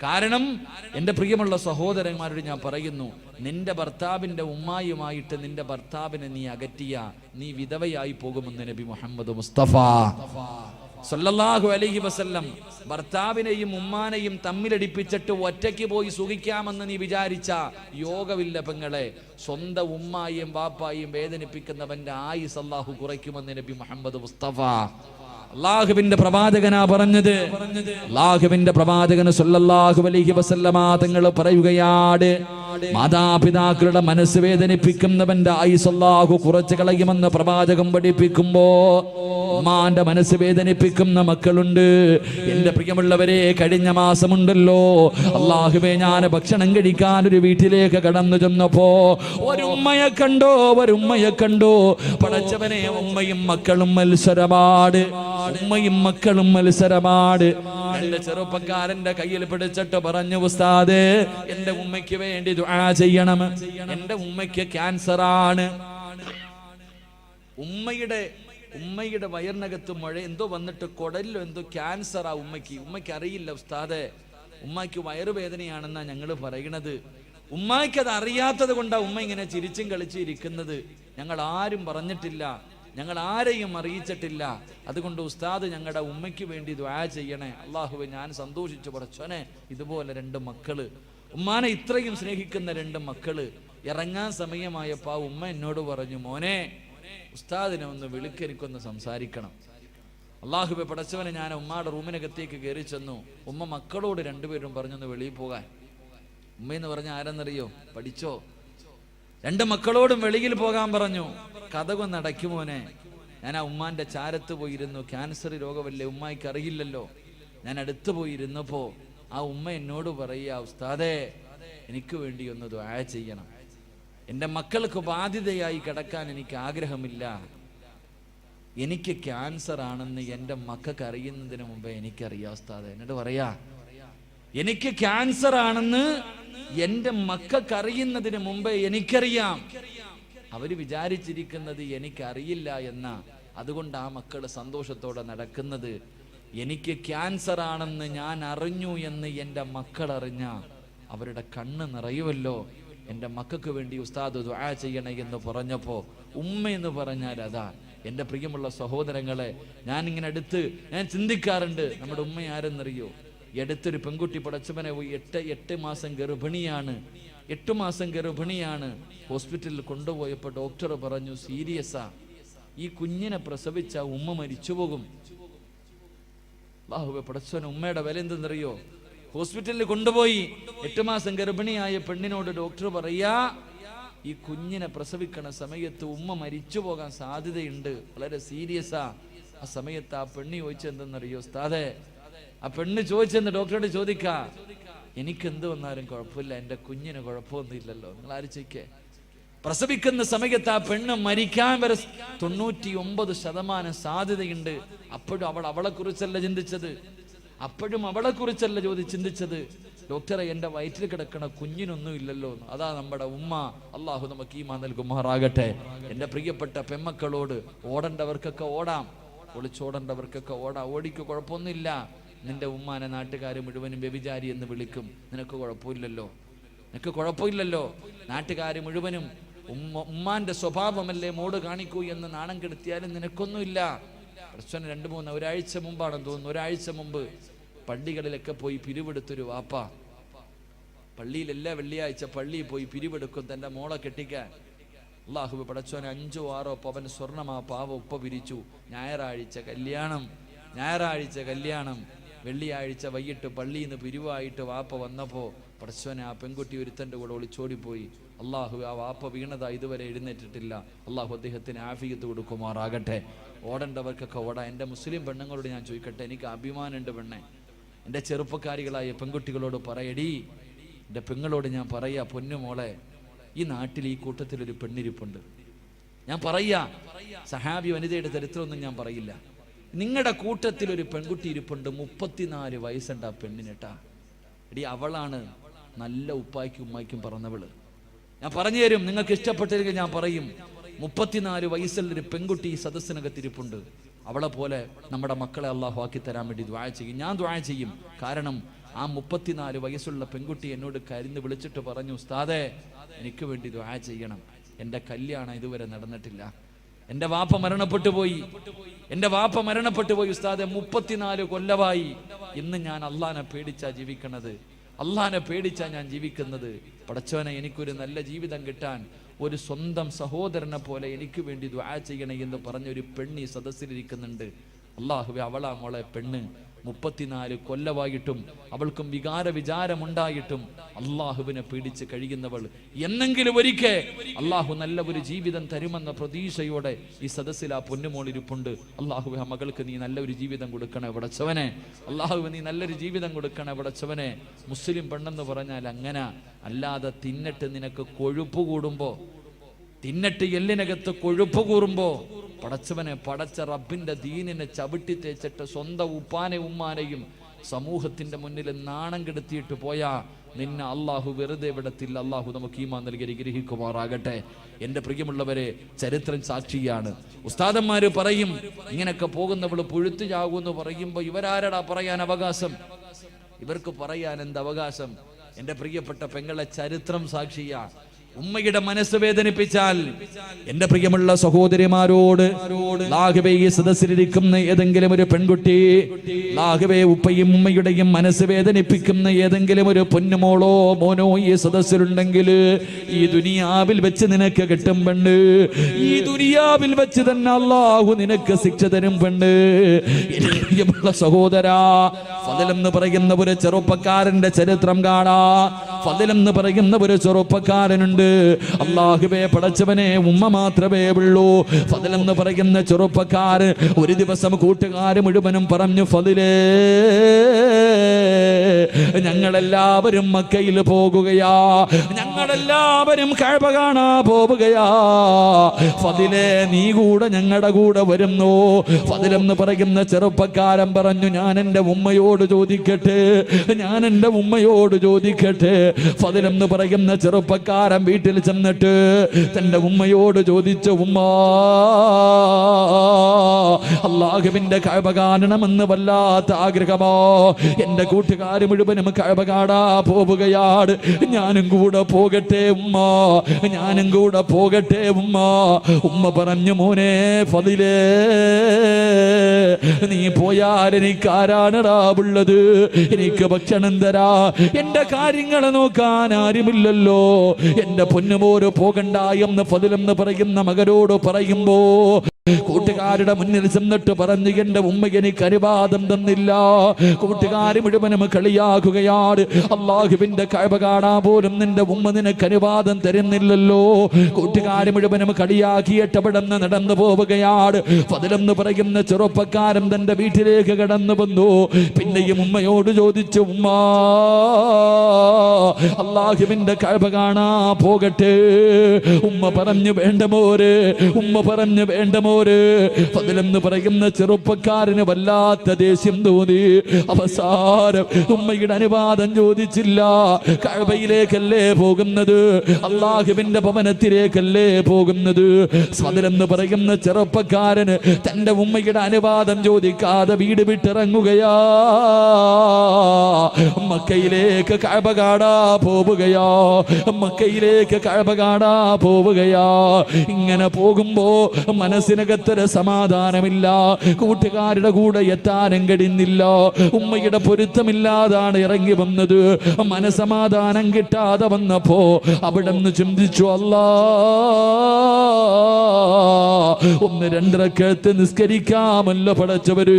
കാരണം എൻ്റെ പ്രിയമുള്ള സഹോദരന്മാരോട് ഞാൻ പറയുന്നു, നിന്റെ ഭർത്താവിൻ്റെ ഉമ്മായുമായിട്ട് നിന്റെ ഭർത്താവിനെ നീ അകറ്റിയ നീ വിധവയായി പോകുമെന്ന് നബി മുഹമ്മദ് മുസ്തഫ സല്ലല്ലാഹു അലൈഹി വസല്ലം. ഭർത്താവിനെയും ഉമ്മാനെയും തമ്മിലടിപ്പിച്ചിട്ട് ഒറ്റയ്ക്ക് പോയി സുഖിക്കാമെന്ന് നീ വിചാരിച്ച യോഗമില്ല പെങ്ങളെ. സ്വന്തം ഉമ്മായും ബാപ്പായും വേദനിപ്പിക്കുന്നവന്റെ ആയുസ് അല്ലാഹു കുറയ്ക്കുമെന്ന് നബി മുഹമ്മദ് മുസ്തഫ. അല്ലാഹുവിന്റെ പ്രവാചകനാ പറഞ്ഞത്. അല്ലാഹുവിന്റെ പ്രവാചകൻ സല്ലല്ലാഹു അലൈഹി വസല്ലമ തങ്ങൾ പറയുകയാണ്, മാതാപിതാക്കളുടെ മനസ്സ് വേദനിപ്പിക്കുന്നവന്റെ ആയുസ് അല്ലാഹു കുറച്ച് കളയുമെന്ന് പ്രവാചകൻ പഠിപ്പിക്കുമ്പോ ഉമ്മാന്റെ മനസ്സ് വേദനിപ്പിക്കുന്ന മക്കളുണ്ട്. എന്റെ പ്രിയമുള്ളവരെ, കഴിഞ്ഞ മാസമുണ്ടല്ലോ, അല്ലാഹുവേ, ഞാൻ ഭക്ഷണം കഴിക്കാൻ ഒരു വീട്ടിലേക്ക് കടന്നു ചെന്നപ്പോ ഒരു ഉമ്മയെ കണ്ടോ. പടച്ചവനെ, ഉമ്മയും മക്കളും മത്സരമാണ്. ഉമ്മയും മക്കളും മത്സരമാണ്. എന്റെ ചെറുപ്പക്കാരന്റെ കയ്യിൽ പിടിച്ചിട്ട് പറഞ്ഞു, ഉസ്താദേ, എന്റെ ഉമ്മയ്ക്ക് വേണ്ടി ദുആ ചെയ്യണം. എന്റെ ഉമ്മയ്ക്ക് ക്യാൻസർ ആണ്. ഉമ്മയുടെ വയറിനകത്ത് മഴ എന്തോ വന്നിട്ട് കുടലിലോ എന്തോ ക്യാൻസറാ ഉമ്മയ്ക്ക് അറിയില്ല ഉസ്താദേ. ഉമ്മയ്ക്ക് വയറുവേദനയാണെന്നാ ഞങ്ങൾ പറയണത്. ഉമ്മയ്ക്ക് അത് അറിയാത്തത് കൊണ്ടാ ഉമ്മ ഇങ്ങനെ ചിരിച്ചും കളിച്ചും ഇരിക്കുന്നത്. ഞങ്ങൾ ആരും പറഞ്ഞിട്ടില്ല, ഞങ്ങൾ ആരെയും അറിയിച്ചിട്ടില്ല. അതുകൊണ്ട് ഉസ്താദ് ഞങ്ങളുടെ ഉമ്മയ്ക്ക് വേണ്ടി ദുആ ചെയ്യണേ. അല്ലാഹുവേ, ഞാൻ സന്തോഷിച്ചു പടച്ചോനെ, ഇതുപോലെ രണ്ട് മക്കള്, ഉമ്മാനെ ഇത്രയും സ്നേഹിക്കുന്ന രണ്ട് മക്കള്. ഇറങ്ങാൻ സമയമായപ്പോ ആ ഉമ്മ എന്നോട് പറഞ്ഞു, മോനെ, ഉസ്താദിനെ ഒന്ന് വിളിക്ക്, എനിക്കൊന്ന് സംസാരിക്കണം. അല്ലാഹുവേ പടച്ചവനെ, ഞാൻ ഉമ്മയുടെ റൂമിനകത്തേക്ക് കയറി ചെന്നു. ഉമ്മ മക്കളോട് രണ്ടുപേരും പറഞ്ഞൊന്ന് വെളിയിൽ പോകാൻ. ഉമ്മയെന്ന് പറഞ്ഞ ആരെന്നറിയോ? പഠിച്ചോ? രണ്ട് മക്കളോടും വെളിയിൽ പോകാൻ പറഞ്ഞു. കഥകൊന്ന് അടയ്ക്കുമോനെ. ഞാൻ ആ ഉമ്മാന്റെ ചാരത്ത് പോയിരുന്നു. ക്യാൻസർ രോഗമല്ലേ, ഉമ്മായിക്ക് അറിയില്ലല്ലോ. ഞാൻ അടുത്ത് പോയിരുന്നപ്പോ ആ ഉമ്മ എന്നോട് പറയുക, ഉസ്താദേ, എനിക്ക് വേണ്ടി ഒന്ന് ദുആ ചെയ്യണം. എൻ്റെ മക്കൾക്ക് ബാധ്യതയായി കിടക്കാൻ എനിക്ക് ആഗ്രഹമില്ല. എനിക്ക് ക്യാൻസർ ആണെന്ന് എൻ്റെ മക്കൾക്ക് അറിയുന്നതിന് മുമ്പേ എനിക്കറിയാം ഉസ്താദേ. എന്നോട് പറയാ, എനിക്ക് ക്യാൻസർ ആണെന്ന് എൻ്റെ മക്കൾക്ക് അറിയുന്നതിന് മുമ്പേ എനിക്കറിയാം. അവര് വിചാരിച്ചിരിക്കുന്നത് എനിക്കറിയില്ല എന്നാ. അതുകൊണ്ട് ആ മക്കൾ സന്തോഷത്തോടെ നടക്കുന്നത്. എനിക്ക് ക്യാൻസർ ആണെന്ന് ഞാൻ അറിഞ്ഞു എന്ന് എൻ്റെ മക്കൾ അറിഞ്ഞ അവരുടെ കണ്ണ് നിറയുമല്ലോ. എൻ്റെ മക്കൾക്ക് വേണ്ടി ഉസ്താദ് ദുആ ചെയ്യണേ എന്ന് പറഞ്ഞപ്പോ ഉമ്മ എന്ന് പറഞ്ഞാൽ അതാ. എൻ്റെ പ്രിയമുള്ള സഹോദരങ്ങളെ, ഞാൻ ചിന്തിക്കാറുണ്ട്, നമ്മുടെ ഉമ്മ ആരെന്നറിയോ? അടുത്തൊരു പെൺകുട്ടി പടച്ചവനെ 8 മാസം ഗർഭിണിയാണ്. 8 മാസം ഗർഭിണിയാണ്. ഹോസ്പിറ്റലിൽ കൊണ്ടുപോയപ്പോൾ ഡോക്ടർ പറഞ്ഞു, സീരിയസാ, ഈ കുഞ്ഞിനെ പ്രസവിച്ച ഉമ്മ മരിച്ചുപോകും. അല്ലാഹുവേ പടച്ചവനെ, ഉമ്മയുടെ വില എന്തെന്നറിയോ? ഹോസ്പിറ്റലിൽ കൊണ്ടുപോയി 8 മാസം ഗർഭിണിയായ പെണ്ണിനോട് ഡോക്ടർ പറയാ, ഈ കുഞ്ഞിനെ പ്രസവിക്കണ സമയത്ത് ഉമ്മ മരിച്ചു പോകാൻ സാധ്യതയുണ്ട്, വളരെ സീരിയസാ. ആ സമയത്ത് ആ പെണ്ണ് ചോദിച്ചെന്തെന്നറിയോ ഉസ്താദേ? ആ പെണ്ണ് ചോദിച്ചെന്ന് ഡോക്ടറോട് ചോദിക്കാ, എനിക്കെന്ത് വന്നാലും കുഴപ്പമില്ല, എൻ്റെ കുഞ്ഞിന് കുഴപ്പമൊന്നുമില്ലല്ലോ. നിങ്ങൾ ആലോചിക്കേ, പ്രസവിക്കുന്ന സമയത്ത് ആ പെണ്ണ് മരിക്കാൻ വരെ 99% സാധ്യതയുണ്ട്. അപ്പോഴും അവളെ കുറിച്ചല്ല ചിന്തിച്ചത്. ചിന്തിച്ചത് ഡോക്ടറെ, എൻ്റെ വയറ്റിൽ കിടക്കണ കുഞ്ഞിനൊന്നും ഇല്ലല്ലോ. അതാ നമ്മുടെ ഉമ്മ. അള്ളാഹു നമുക്ക് ഈമാൻ നൽകുമാറാകട്ടെ. എൻ്റെ പ്രിയപ്പെട്ട പെമ്മക്കളോട്, ഓടേണ്ടവർക്കൊക്കെ ഓടാം, ഒളിച്ചോടേണ്ടവർക്കൊക്കെ ഓടാം. ഓടിക്ക് കുഴപ്പമൊന്നുമില്ല. നിന്റെ ഉമ്മാനെ നാട്ടുകാർ മുഴുവനും വ്യഭിചാരി എന്ന് വിളിക്കും. നിനക്ക് കുഴപ്പമില്ലല്ലോ. നാട്ടുകാർ മുഴുവനും ഉമ്മാന്റെ സ്വഭാവമല്ലേ മോട് കാണിക്കൂ എന്ന് നാണം കെടുത്തിയാലും നിനക്കൊന്നുമില്ല. പ്രശ്നം 2-3 ഒരാഴ്ച മുമ്പാണെന്ന് തോന്നുന്നു. ഒരാഴ്ച മുമ്പ് പള്ളികളിലൊക്കെ പോയി പിരിവെടുത്തൊരു വാപ്പ. പള്ളിയിൽ എല്ലാ വെള്ളിയാഴ്ച പള്ളിയിൽ പോയി പിരിവെടുക്കും തൻ്റെ മോളെ കെട്ടിക്കാൻ. അല്ലാഹു പടച്ചോനെ 5-6 പവൻ സ്വർണം ആ പാവ ഉപ്പ പിരിച്ചു. ഞായറാഴ്ച കല്യാണം. വെള്ളിയാഴ്ച വൈകിട്ട് പള്ളിയിൽ നിന്ന് പിരിവായിട്ട് വാപ്പ വന്നപ്പോൾ പടച്ചോനെ ആ പെൺകുട്ടി ഒരുത്തൻ്റെ കൂടെ ഒളിച്ചോടിപ്പോയി. അള്ളാഹു ആ വാപ്പ വീണതാ ഇതുവരെ എഴുന്നേറ്റിട്ടില്ല. അള്ളാഹു അദ്ദേഹത്തിന് ആഫിയത്ത് കൊടുക്കുമാറാകട്ടെ. ഓടേണ്ടവർക്കൊക്കെ ഓടാ. എൻ്റെ മുസ്ലിം പെണ്ണുങ്ങളോട് ഞാൻ ചോദിക്കട്ടെ, എനിക്ക് അഭിമാനമുണ്ട് പെണ്ണെ. എൻ്റെ ചെറുപ്പക്കാരികളായ പെൺകുട്ടികളോട് പറയടി, എൻ്റെ പെങ്ങളോട് ഞാൻ പറയാ, പൊന്നുമോളെ, ഈ നാട്ടിൽ ഈ കൂട്ടത്തിലൊരു പെണ്ണിരിപ്പുണ്ട്. ഞാൻ പറയാ, സഹാബി വനിതയുടെ ചരിത്രമൊന്നും ഞാൻ പറയില്ല. നിങ്ങളുടെ കൂട്ടത്തിലൊരു പെൺകുട്ടി ഇരിപ്പുണ്ട്, 34 വയസ്സുണ്ട് ആ പെണ്ണിനെട്ടാ. എടി, അവളാണ് നല്ല ഉപ്പായ്ക്കും ഉമ്മായ്ക്കും പറഞ്ഞവള്. ഞാൻ പറഞ്ഞു തരും, നിങ്ങൾക്ക് ഇഷ്ടപ്പെട്ടില്ലെങ്കിൽ ഞാൻ പറയും. 34 വയസ്സുള്ളൊരു പെൺകുട്ടി ഈ സദസ്സിനകത്തിരിപ്പുണ്ട്. അവളെ പോലെ നമ്മുടെ മക്കളെ അള്ളാഹു ആക്കി തരാൻ വേണ്ടി ദുആ ചെയ്യും. ഞാൻ ദുആ ചെയ്യും. കാരണം ആ 34 വയസ്സുള്ള പെൺകുട്ടി എന്നോട് കരുന്ന് വിളിച്ചിട്ട് പറഞ്ഞു, ഉസ്താദേ, എനിക്ക് വേണ്ടി ദുആ ചെയ്യണം. എൻ്റെ കല്യാണം ഇതുവരെ നടന്നിട്ടില്ല. എൻ്റെ വാപ്പ മരണപ്പെട്ടു പോയി. ഉസ്താദെ, 34 കൊല്ലമായി. ഇന്ന് ഞാൻ അള്ളാനെ പേടിച്ചാ ജീവിക്കണത്. അള്ളാനെ പേടിച്ചാ ഞാൻ ജീവിക്കുന്നത്. പടച്ചോനെ, എനിക്കൊരു നല്ല ജീവിതം കിട്ടാൻ ഒരു സ്വന്തം സഹോദരനെ പോലെ എനിക്ക് വേണ്ടി ദുആ ചെയ്യണേ എന്ന് പറഞ്ഞൊരു പെണ്ണി സദസ്സിലിരിക്കുന്നുണ്ട്. അള്ളാഹുവേ, അവളാ മോളെ പെണ്ണ്. 34 കൊല്ലമായിട്ടും അവൾക്കും വിചാരമുണ്ടായിട്ടും അള്ളാഹുവിനെ പേടിച്ച് കഴിയുന്നവൾ. എന്നെങ്കിലും ഒരിക്കൽ അള്ളാഹു നല്ല ഒരു ജീവിതം തരുമെന്ന പ്രതീക്ഷയോടെ ഈ സദസ്സിൽ ആ പൊന്നുമോളിരിപ്പുണ്ട്. അള്ളാഹുവേ, ആ മകൾക്ക് നീ നല്ലൊരു ജീവിതം കൊടുക്കണേ പടച്ചവനെ. അള്ളാഹുവേ, നീ നല്ലൊരു ജീവിതം കൊടുക്കണേ പടച്ചവനെ. മുസ്ലിം പെണ്ണെന്ന് പറഞ്ഞാൽ അങ്ങനെ അല്ലാതെ തിന്നിട്ട് നിനക്ക് കൊഴുപ്പ് കൂടുമ്പോ, തിന്നിട്ട് എല്ലിനകത്ത് കൊഴുപ്പ് കൂറുമ്പോ, പടച്ചവനെ, പടച്ച റബ്ബിന്റെ ദീനിനെ ചവിട്ടി തേച്ചിട്ട് സ്വന്തം ഉപ്പാനെ ഉമ്മാനെയും സമൂഹത്തിന്റെ മുന്നിൽ നാണം കെടുത്തിയിട്ട് പോയാ നിന്നെ അള്ളാഹു വെറുതെ വിടത്തില്ല. അള്ളാഹു നമുക്ക് ഈമാൻ നൽകി അനുഗ്രഹിക്കുമാറാകട്ടെ. എൻ്റെ പ്രിയമുള്ളവരെ, ചരിത്രം സാക്ഷിയാണ്. ഉസ്താദന്മാര് പറയും, ഇങ്ങനൊക്കെ പോകുന്നവള് പുഴുത്തു ചാകുമെന്ന് പറയുമ്പോ ഇവരാരടാ പറയാൻ അവകാശം? ഇവർക്ക് പറയാൻ എന്ത് അവകാശം? എൻ്റെ പ്രിയപ്പെട്ട പെങ്ങളെ, ചരിത്രം സാക്ഷിയാ. ഉമ്മയുടെ മനസ്സ് വേദനിപ്പിച്ചാൽ എന്റെ പ്രിയമുള്ള സഹോദരിമാരോട്, ലാഹുവേ, ഈ സദസ്സിലിരിക്കുന്ന ഏതെങ്കിലും ഒരു പെൺകുട്ടി, ലാഹുവേ, ഉപ്പയും ഉമ്മയുടെയും മനസ്സ് വേദനിപ്പിക്കുന്ന ഏതെങ്കിലും ഒരു പൊന്നുമോളോ മോനോ ഈ സദസ്സിലുണ്ടെങ്കിൽ ഈ ദുനിയാവിൽ വെച്ച് നിനക്ക് കിട്ടും പെണ്ണ്. ഈ ദുനിയാവിൽ വെച്ച് തന്നെ അള്ളാഹു നിനക്ക് ശിക്ഷ തരും പെണ്ണ്. എന്റെ പ്രിയമുള്ള സഹോദരാ, ഫദൽ എന്ന് പറയുന്ന ഒരു ചെറുപ്പക്കാരന്റെ ചരിത്രം കാണാ. ഫദൽ എന്ന് പറയുന്ന ഒരു ചെറുപ്പക്കാരനുണ്ട്. അല്ലാഹുവേ, പടച്ചവനെ, ഉമ്മ മാത്രമേ ഉള്ളൂ. ഫദൽ എന്ന് പറയുന്ന ചെറുപ്പക്കാരൻ ഒരു ദിവസം കൂട്ടുകാര് മുഴുവനും പറഞ്ഞു, ഫദലേ, ഞങ്ങളെല്ലാവരും മക്കയിൽ പോകുകയാ, ഞങ്ങളെല്ലാവരും കഅബ കാണാൻ പോവുകയാ. ഫദലേ, നീ കൂടെ ഞങ്ങളുടെ കൂടെ വരുന്നു. ഫദൽ എന്ന് പറയുന്ന ചെറുപ്പക്കാരൻ പറഞ്ഞു, ഞാൻ എൻ്റെ ഉമ്മയോട് ചോദിക്കട്ടെ. ഫദൽ എന്ന് പറയുന്ന ചെറുപ്പക്കാരൻ വീട്ടിൽ ചെന്നിട്ട് തന്റെ ഉമ്മയോട് ചോദിച്ചു, ഉമ്മ, അല്ലാഹുവിന്റെ കഅബ കാണണമെന്ന് വല്ലാത്ത ആഗ്രഹമോ. എന്റെ കൂട്ടുകാർ മുഴുവനും കഅബ കാണാൻ പോവുകയാണ്. ഞാനും കൂടെ പോകട്ടെ ഉമ്മ. ഉമ്മ പറഞ്ഞു, മോനെ ഫദിലേ, നീ പോയാൽ എനിക്ക് ആരാണടാ ഉള്ളത്? എനിക്ക് ഭക്ഷണം തരാ, എന്റെ കാര്യങ്ങളെ നോക്കാൻ ആരുമില്ലല്ലോ. എന്റെ പൊന്നുമോര് പോകണ്ട എന്ന് ഫദൽ എന്ന് പറയുന്ന മകനോട് പറയുമ്പോ കൂട്ടുകാരുടെ മുന്നിൽ ചെന്നിട്ട് പറഞ്ഞു, എന്റെ ഉമ്മ എനിക്ക് അനുവാദം തന്നില്ല. കൂട്ടുകാര് മുഴുവനും കളിയാക്കുകയാണ്. അല്ലാഹുവിന്റെ കഅബ കാണാൻ പോലും നിന്റെ ഉമ്മ നിനക്ക് അനുവാദം തരുന്നില്ലല്ലോ. കൂട്ടുകാര് മുഴുവനും കളിയാക്കിയിട്ട് അവിടെ നിന്ന് നടന്നു പോവുകയാണ്. ഫദൽ എന്ന് പറയുന്ന ചെറുപ്പക്കാരൻ തന്റെ വീട്ടിലേക്ക് കടന്നു വന്നു. പിന്നെയും ഉമ്മയോട് ചോദിച്ചു, ഉമ്മ, അല്ലാഹുവിന്റെ കഅബ കാണാൻ പോകട്ടെ? ഉമ്മ പറഞ്ഞു, വേണ്ട മോര്. ഫദൽ എന്ന് പറയുന്ന ചെറുപ്പക്കാരന് വല്ലാത്ത ദേഷ്യം തോന്നി. അവസാനം ഉമ്മയുടെ അനുവാദം ചോദിച്ചില്ല. കഅബയിലേക്കല്ലേ പോകുന്നത്, അല്ലാഹുവിന്റെ ഭവനത്തിലേക്കല്ലേ പോകുന്നത്. ഫദൽ എന്ന് പറയുന്ന ചെറുപ്പക്കാരന് തന്റെ ഉമ്മയുടെ അനുവാദം ചോദിക്കാതെ വീട് വിട്ടിറങ്ങുകയാ. മക്കയിലേക്ക് കഅബ കാണാൻ പോവുകയാ. ഇങ്ങനെ പോകുമ്പോ മനസ്സിനകത്തൊരു സമാധാനമില്ല. കൂട്ടുകാരുടെ കൂടെ എത്താനും കഴിയുന്നില്ല. ഉമ്മയുടെ പൊരുത്തമില്ലാതാണ് ഇറങ്ങി വന്നത്. മനസമാധാനം കിട്ടാതെ വന്നപ്പോ അവിടെ നിന്ന് ചിന്തിച്ചു, അല്ലാ, ഒന്ന് 2 റക്അത്ത് നിസ്കരിക്കാമല്ലോ പടച്ചവര്,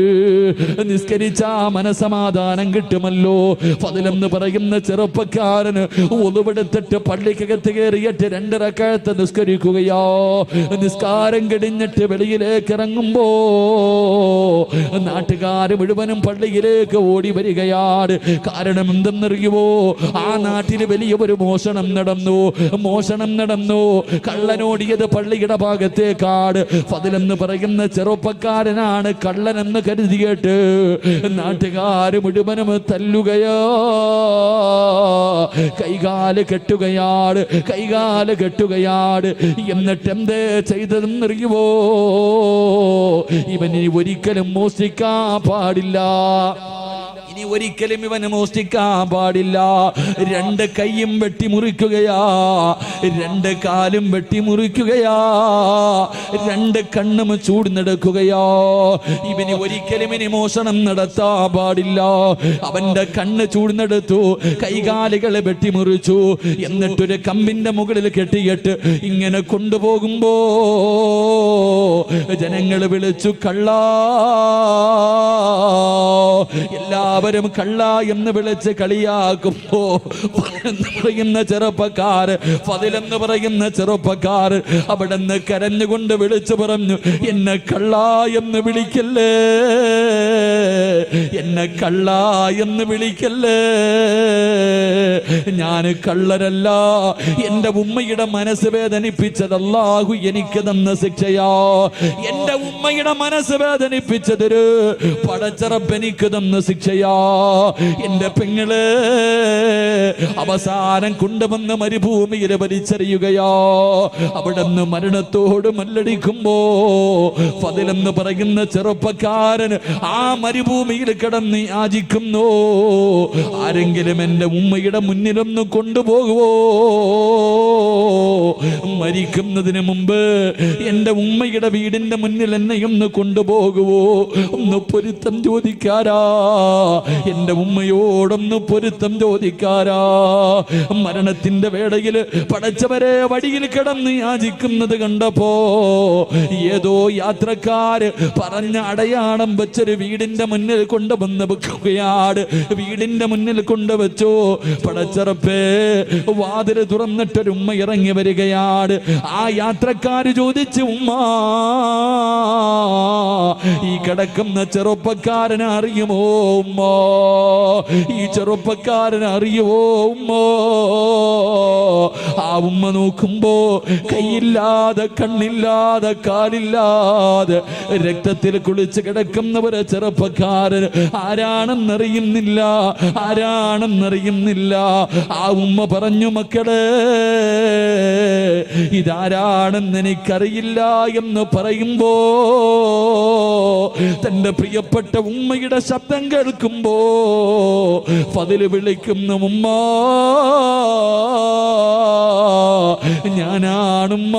നിസ്കരിച്ചാ മനസമാധാനം കിട്ടുമല്ലോ. ഫദ്ലെന്ന് പറയുന്ന ചെറുപ്പക്കാരന് ഉളുവെടുത്തിട്ട് പള്ളിക്കകത്ത് കയറിയിട്ട് 2 റക്അത്ത് നിസ്കരിക്കുകയോ. നിസ്കാരം കഴിഞ്ഞിട്ട് വെളിയിലേക്ക് ഇറങ്ങുമ്പോ നാട്ടുകാർ മുഴുവനും പള്ളിയിലേക്ക് ഓടി വരികയാണ്. കാരണം എന്തെന്നറിയുമോ? ആ നാട്ടിൽ വലിയ ഒരു മോഷണം നടന്നു. കള്ളനോടിയത് പള്ളിയുടെ ഭാഗത്തേക്കാട്. ഫദ്ലെന്ന് പറയുന്ന ചെറുപ്പക്കാരനാണ് കള്ളനെന്ന് കരുതിയിട്ട് നാട്ടുകാർ മുഴുവനും തല്ലുകയോ, കൈകാല് കെട്ടുകയാണ്. എന്നിട്ട് എന്തേ ചെയ്തതെന്നറിയുമോ? ഇവന് ഒരിക്കലും മോഷ്ടിക്കാൻ പാടില്ല, ഒരിക്കലും ഇവന് മോഷ്ടിക്കാൻ പാടില്ല. 2 കൈയും വെട്ടിമുറിക്കുകയാ, 2 കാലും വെട്ടിമുറിക്കുകയാ, 2 കണ്ണും ചൂടുന്നെടുക്കുകയോ. ഇവന് ഒരിക്കലും ഇനി മോഷണം നടത്താൻ പാടില്ല. അവന്റെ കണ്ണ് ചൂടുന്നെടുത്തു, കൈകാലുകളെ വെട്ടിമുറിച്ചു. എന്നിട്ടൊരു കമ്പിന്റെ മുകളിൽ കെട്ടിയിട്ട് ഇങ്ങനെ കൊണ്ടുപോകുമ്പോ ജനങ്ങൾ വിളിച്ചു കള്ളാ. എല്ലാവരും കള്ള എന്ന് വിളിച്ച് കളിയാക്കുമ്പോ പറയുന്ന ചെറുപ്പക്കാർ, ഫദ്ലെന്ന് പറയുന്ന ചെറുപ്പക്കാർ അവിടെ നിന്ന് കരഞ്ഞുകൊണ്ട് വിളിച്ചു പറഞ്ഞു, എന്നെ കള്ള എന്ന് വിളിക്കല്ലേ, എന്നെ കള്ള എന്ന് വിളിക്കല്ലേ. ഞാൻ കള്ളരല്ല. എന്റെ ഉമ്മയുടെ മനസ്സ് വേദനിപ്പിച്ചത് അല്ലാഹു എനിക്ക് തന്ന ശിക്ഷയാ. എന്റെ ഉമ്മയുടെ മനസ്സ് വേദനിപ്പിച്ചതൊരു പടച്ചറപ്പ് എനിക്ക് തന്ന ശിക്ഷയാ. എന്റെ പെങ്ങള് അവസാനം കൊണ്ടുവന്ന് മരുഭൂമിയിൽ വലിച്ചെറിയുകയോ. അവിടെ നിന്ന് മരണത്തോട് മല്ലടിക്കുമ്പോ ഫദ്ലെന്ന് പറയുന്ന ചെറുപ്പക്കാരൻ ആ മരുഭൂമിയിൽ കിടന്ന് യാചിക്കുന്നു, ആരെങ്കിലും എന്റെ ഉമ്മയുടെ മുന്നിലൊന്ന് കൊണ്ടുപോകുവോ? മരിക്കുന്നതിന് മുമ്പ് എന്റെ ഉമ്മയുടെ വീടിന്റെ മുന്നിൽ എന്നെ ഒന്ന് കൊണ്ടുപോകുവോ? ഒന്ന് പൊരുത്തം ചോദിക്കാരാ, എന്റെ ഉമ്മയോടൊന്ന് പൊരുത്തം ചോദിക്കാരാ. മരണത്തിന്റെ വേളയിൽ പടച്ചവരെ വടിയിൽ കിടന്ന് യാചിക്കുന്നത് കണ്ടപ്പോ ഏതോ യാത്രക്കാര് പറഞ്ഞ അടയാളം വെച്ചൊരു വീടിന്റെ മുന്നിൽ കൊണ്ടുവന്ന് വെക്കുകയാണ്. വീടിന്റെ മുന്നിൽ കൊണ്ടുവച്ചു. പടച്ചറപ്പേ വാതില് തുറന്നിട്ടൊരു ഉമ്മ ഇറങ്ങി വരികയാണ്. ആ യാത്രക്കാര് ചോദിച്ചു, ഉമ്മ ഈ കിടക്കുന്ന ചെറുപ്പക്കാരനെ അറിയുമോ ഉമ്മ? ഈ ചെറുപ്പക്കാരനെ അറിയുമോ ഉമ്മ? ആ ഉമ്മ നോക്കുമ്പോ കൈയില്ലാതെ, കണ്ണില്ലാതെ, കാലില്ലാതെ രക്തത്തിൽ കുളിച്ച് കിടക്കുന്ന ഒരു ചെറുപ്പക്കാരൻ. ആരാണെന്നറിയുന്നില്ല. ആ ഉമ്മ പറഞ്ഞു, മക്കളെ ഇതാരാണെന്ന് എനിക്കറിയില്ല എന്ന് പറയുമ്പോ തന്റെ പ്രിയപ്പെട്ട ഉമ്മയുടെ ശബ്ദം കേൾക്കുമ്പോ ഫദ്ല് വിളിക്കുന്നു, ഉമ്മ ഞാനാണുമ്മ.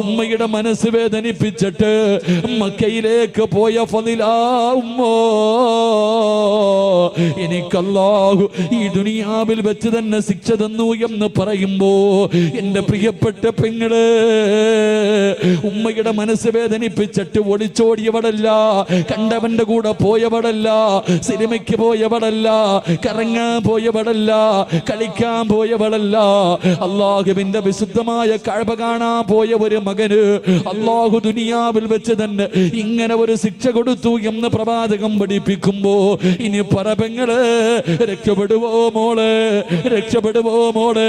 ഉമ്മയുടെ മനസ്സ് വേദനിപ്പിച്ചിട്ട് മക്കയിലേക്ക് പോയ ഫദ്ലാ ഉമ്മ. എനിക്കല്ലാഹു ഈ ദുനിയാവിൽ വെച്ച് തന്നെ ശിക്ഷ തന്നു എന്ന് പറയുമ്പോ എന്റെ പ്രിയപ്പെട്ട പെങ്ങള് ഉമ്മയുടെ മനസ്സ് വേദനിപ്പിച്ചിട്ട് ഒളിച്ചോടിയവളല്ല, കണ്ടവന്റെ കൂടെ പോയവളല്ല, സിനിമയ്ക്ക് പോയവളല്ല, കറങ്ങാൻ പോയവളല്ല, കളിക്കാൻ പോയവളല്ല. അല്ലാഹുവിന്റെ വിശുദ്ധമായ കഅബ കാണാൻ പോയ ഒരു മകന് അല്ലാഹു ദുനിയാവിൽ വെച്ച് തന്നെ ഇങ്ങനെ ഒരു ശിക്ഷ കൊടുത്തു എന്ന് പ്രവാചകം പഠിപ്പിക്കുമ്പോ ഇനി പറപെങ്ങള് രക്ഷപ്പെടുവോ മോള്, രക്ഷപ്പെടുവോ മോള്?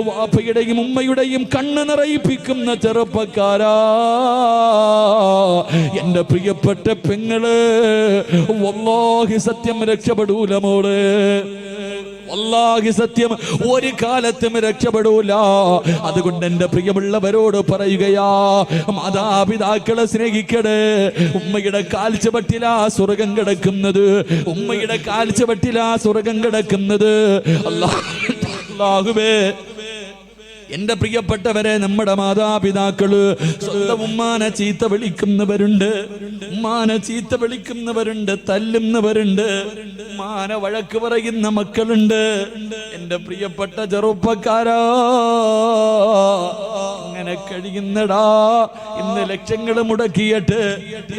വാപ്പയുടെയും ഉമ്മയുടെയും കണ്ണ് നിറയിപ്പിക്കുന്ന ചെറുപ്പക്കാരാ, എന്റെ പ്രിയപ്പെട്ട പെങ്ങള്, വല്ലാഹി സത്യം രക്ഷപ്പെടൂല മോള്. വല്ലാഹി സത്യം ഒരു കാലത്തും രക്ഷപ്പെടൂല. അതുകൊണ്ട് എന്റെ പ്രിയമുള്ളവരോട് പറയുകയാ, മാതാപിതാക്കളെ സ്നേഹിക്കണേ. ഉമ്മയുടെ കാൽച്ചുവട്ടിലാ സ്വർഗം കിടക്കുന്നത്, ഉമ്മയുടെ കാൽച്ചുവട്ടിലാ സ്വർഗം കിടക്കുന്നത്. അല്ലാഹുവേ എന്റെ പ്രിയപ്പെട്ടവരെ, നമ്മുടെ മാതാപിതാക്കള് സ്വന്തം ഉമ്മാനെ ചീത്ത വിളിക്കുന്നവരുണ്ട്, ഉമ്മാനെ ചീത്ത വിളിക്കുന്നവരുണ്ട്, തല്ലുന്നവരുണ്ട്, ഉമ്മാനെ വഴക്ക് പറയുന്ന മക്കളുണ്ട്. എന്റെ പ്രിയപ്പെട്ട ചെറുപ്പക്കാരാ, അങ്ങനെ കഴിയുന്നടാ. ഇന്ന് ലക്ഷങ്ങൾ മുടക്കിയിട്ട്,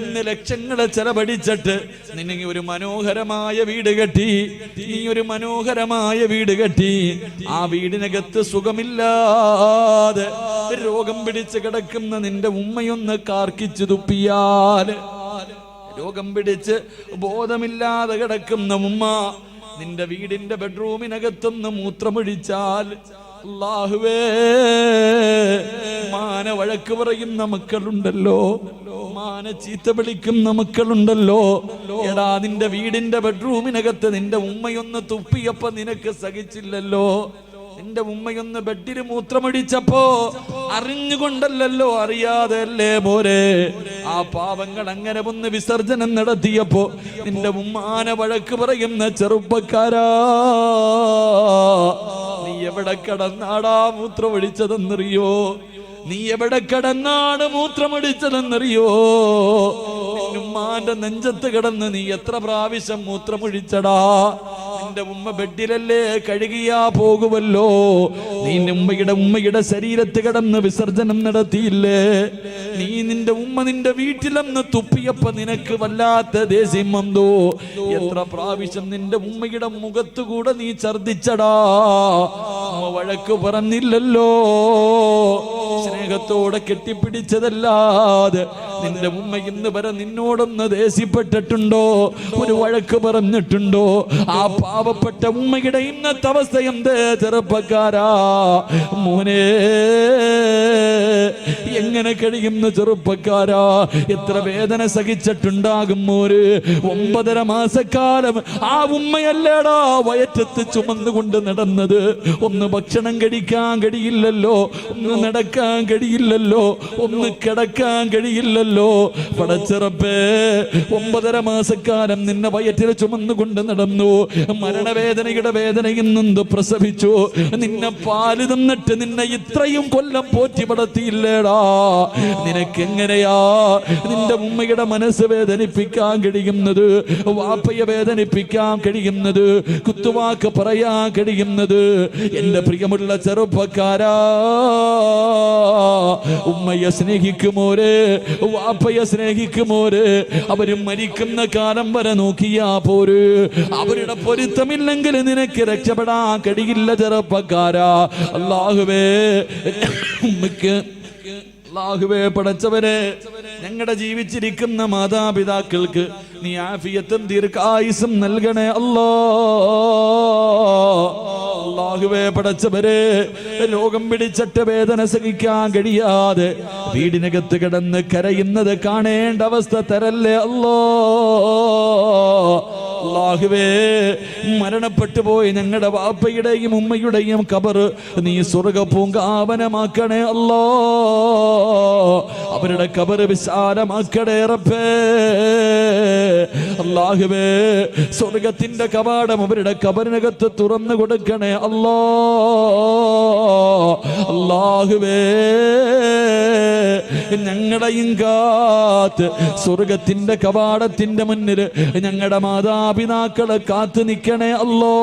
ഇന്ന് ലക്ഷങ്ങൾ ചെലവഴിച്ചിട്ട് നീ ഒരു മനോഹരമായ വീട് കെട്ടി, നീ ഒരു മനോഹരമായ വീട് കെട്ടി. ആ വീടിനകത്ത് സുഖമില്ലാതെ രോഗം പിടിച്ച് കിടക്കുന്ന നിന്റെ ഉമ്മയൊന്ന് കാർക്കിച്ചു തുപ്പിയാൽ, രോഗം പിടിച്ച് ബോധമില്ലാതെ കിടക്കുന്ന ഉമ്മ നിന്റെ വീടിന്റെ ബെഡ്റൂമിനകത്തൊന്ന് മൂത്രമൊഴിച്ചാൽ, അല്ലാഹുവേ, മാന വഴക്ക് പറയുന്ന മക്കളുണ്ടല്ലോ, മാന ചീത്ത വിളിക്കുന്ന മക്കളുണ്ടല്ലോ. എടാ, നിന്റെ വീടിന്റെ ബെഡ്റൂമിനകത്ത് നിന്റെ ഉമ്മയൊന്ന് തുപ്പിയപ്പോ നിനക്ക് സഹിച്ചില്ലല്ലോ. നിന്റെ ഉമ്മയൊന്ന് ബെഡിൽ മൂത്രമൊഴിച്ചപ്പോ അറിഞ്ഞുകൊണ്ടല്ലോ, അറിയാതെ അല്ലേ പോരെ. ആ പാവങ്ങൾ അങ്ങനെ ഒന്ന് വിസർജനം നടത്തിയപ്പോ നിന്റെ ഉമ്മാനെ വഴക്ക് പറയുന്ന ചെറുപ്പക്കാരാ, നീ എവിടെ കിടന്നാടാ മൂത്രമൊഴിച്ചതെന്നറിയോ? നീ എവിടെ കിടന്നാണ് മൂത്രമൊഴിച്ചതെന്നറിയോ? ഉമ്മാന്റെ നെഞ്ചത്ത് കിടന്ന് നീ എത്ര പ്രാവശ്യം മൂത്രമൊഴിച്ചടാ? നിന്റെ ഉമ്മ ബെഡിലല്ലേ കഴുകിയാ പോകുമല്ലോ. നീ ഉമ്മയുടെ ശരീരത്ത് കിടന്ന് വിസർജനം നടത്തിയില്ലേ? നീ നിന്റെ ഉമ്മ നിന്റെ വീട്ടിലെന്ന് തുപ്പിയപ്പോ നിനക്ക് വല്ലാത്ത ദേഷ്യം വന്നോ? എത്ര പ്രാവശ്യം നിന്റെ ഉമ്മയുടെ മുഖത്തുകൂടെ നീ ഛർദിച്ചടാ? ഉമ്മ വഴക്ക് പറഞ്ഞില്ലല്ലോ. സ്നേഹത്തോടെ കെട്ടിപ്പിടിച്ചതല്ലാതെ നിന്റെ ഉമ്മ ഇന്ന് വരെ നിന്നോടൊന്ന് ദേഷ്യപ്പെട്ടിട്ടുണ്ടോ? ഒരു വഴക്ക് പറഞ്ഞിട്ടുണ്ടോ? ആ പാവപ്പെട്ട ഉമ്മയുടെ ഇന്നത്തെ അവസ്ഥ എന്തേ ചെറുപ്പക്കാരാ? മോനെ, എങ്ങനെ കഴിയുന്നു ചെറുപ്പക്കാരാ? എത്ര വേദന സഹിച്ചിട്ടുണ്ടാകും മോര്. 9.5 മാസക്കാലം ആ ഉമ്മയല്ലേടാ വയറ്റത്ത് ചുമന്നുകൊണ്ട് നടന്നത്. ഒന്ന് ഭക്ഷണം കഴിക്കാൻ കഴിയില്ലല്ലോ, ഒന്ന് നടക്കാൻ കഴിയില്ലല്ലോ, ഒന്ന് കിടക്കാൻ കഴിയില്ലല്ലോ. പടച്ചിറപ്പേ, 9.5 മാസക്കാലം നിന്നെ വയറ്റിൽ ചുമന്നുകൊണ്ട് നടന്നു. മരണവേദനയുടെ വേദനയിൽ നിന്ന് പ്രസവിച്ചു. നിന്നെ പാല് തന്നിട്ട് നിന്നെ ഇത്രയും കൊല്ലം പോറ്റി വളർത്തിയില്ലേടാ. നിനക്കെങ്ങനെയാ നിന്റെ ഉമ്മയുടെ മനസ്സ് വേദനിപ്പിക്കാൻ കഴിയുന്നത്? വാപ്പയെ വേദനിപ്പിക്കാൻ കഴിയുന്നത്? കുത്തുവാക്ക് പറയാൻ കഴിയുന്നത്? എന്റെ പ്രിയമുള്ള ചെറുപ്പക്കാരാ, ഉമ്മയെ സ്നേഹിക്കുമോരെ, വാപ്പയെ സ്നേഹിക്കുമോരെ. അവര് മരിക്കുന്ന കാലം വരെ നോക്കിയാ പോര്. അവരുടെ പൊരുത്തമില്ലെങ്കിൽ നിനക്ക് രക്ഷപ്പെടാൻ കഴിയില്ല ചെറുപ്പക്കാരാ. അല്ലാഹുവേ, ഉമ്മക്ക് അല്ലാഹുവേ, പടച്ചവരെ, ഞങ്ങളുടെ ജീവിച്ചിരിക്കുന്ന മാതാപിതാക്കൾക്ക് നീ ആഫിയത്തും ദീർഘായുസ്സും നൽകണേ അല്ലാ. അല്ലാഹുവേ, പടച്ചവരെ, രോഗം പിടിച്ചിട്ട് വേദന സഹിക്കാൻ കഴിയാതെ വീടിനകത്ത് കിടന്ന് കരയുന്നത് കാണേണ്ട അവസ്ഥ തരല്ലേ അല്ലാ. അല്ലാഹുവേ, മരണപ്പെട്ടു പോയി ഞങ്ങളുടെ വാപ്പയുടെയും ഉമ്മയുടെയും ഖബർ നീ സ്വർഗ്ഗ പൂങ്കാവനമാക്കണേ അല്ലാ. അവരുടെ ഖബർ വിശാലമാക്കണേ റബ്ബേ. അല്ലാഹുവേ, സ്വർഗ്ഗത്തിന്റെ കവാടം അവരുടെ ഖബറിനകത്ത് തുറന്നു കൊടുക്കണേ അല്ലാ. അല്ലാഹുവേ, ഞങ്ങളുടെയും കാത്ത് സ്വർഗ്ഗത്തിന്റെ കവാടത്തിന്റെ മുന്നിൽ ഞങ്ങളുടെ മാതാപിതാക്കളെ കാത്തു നിൽക്കണേ അല്ലാ.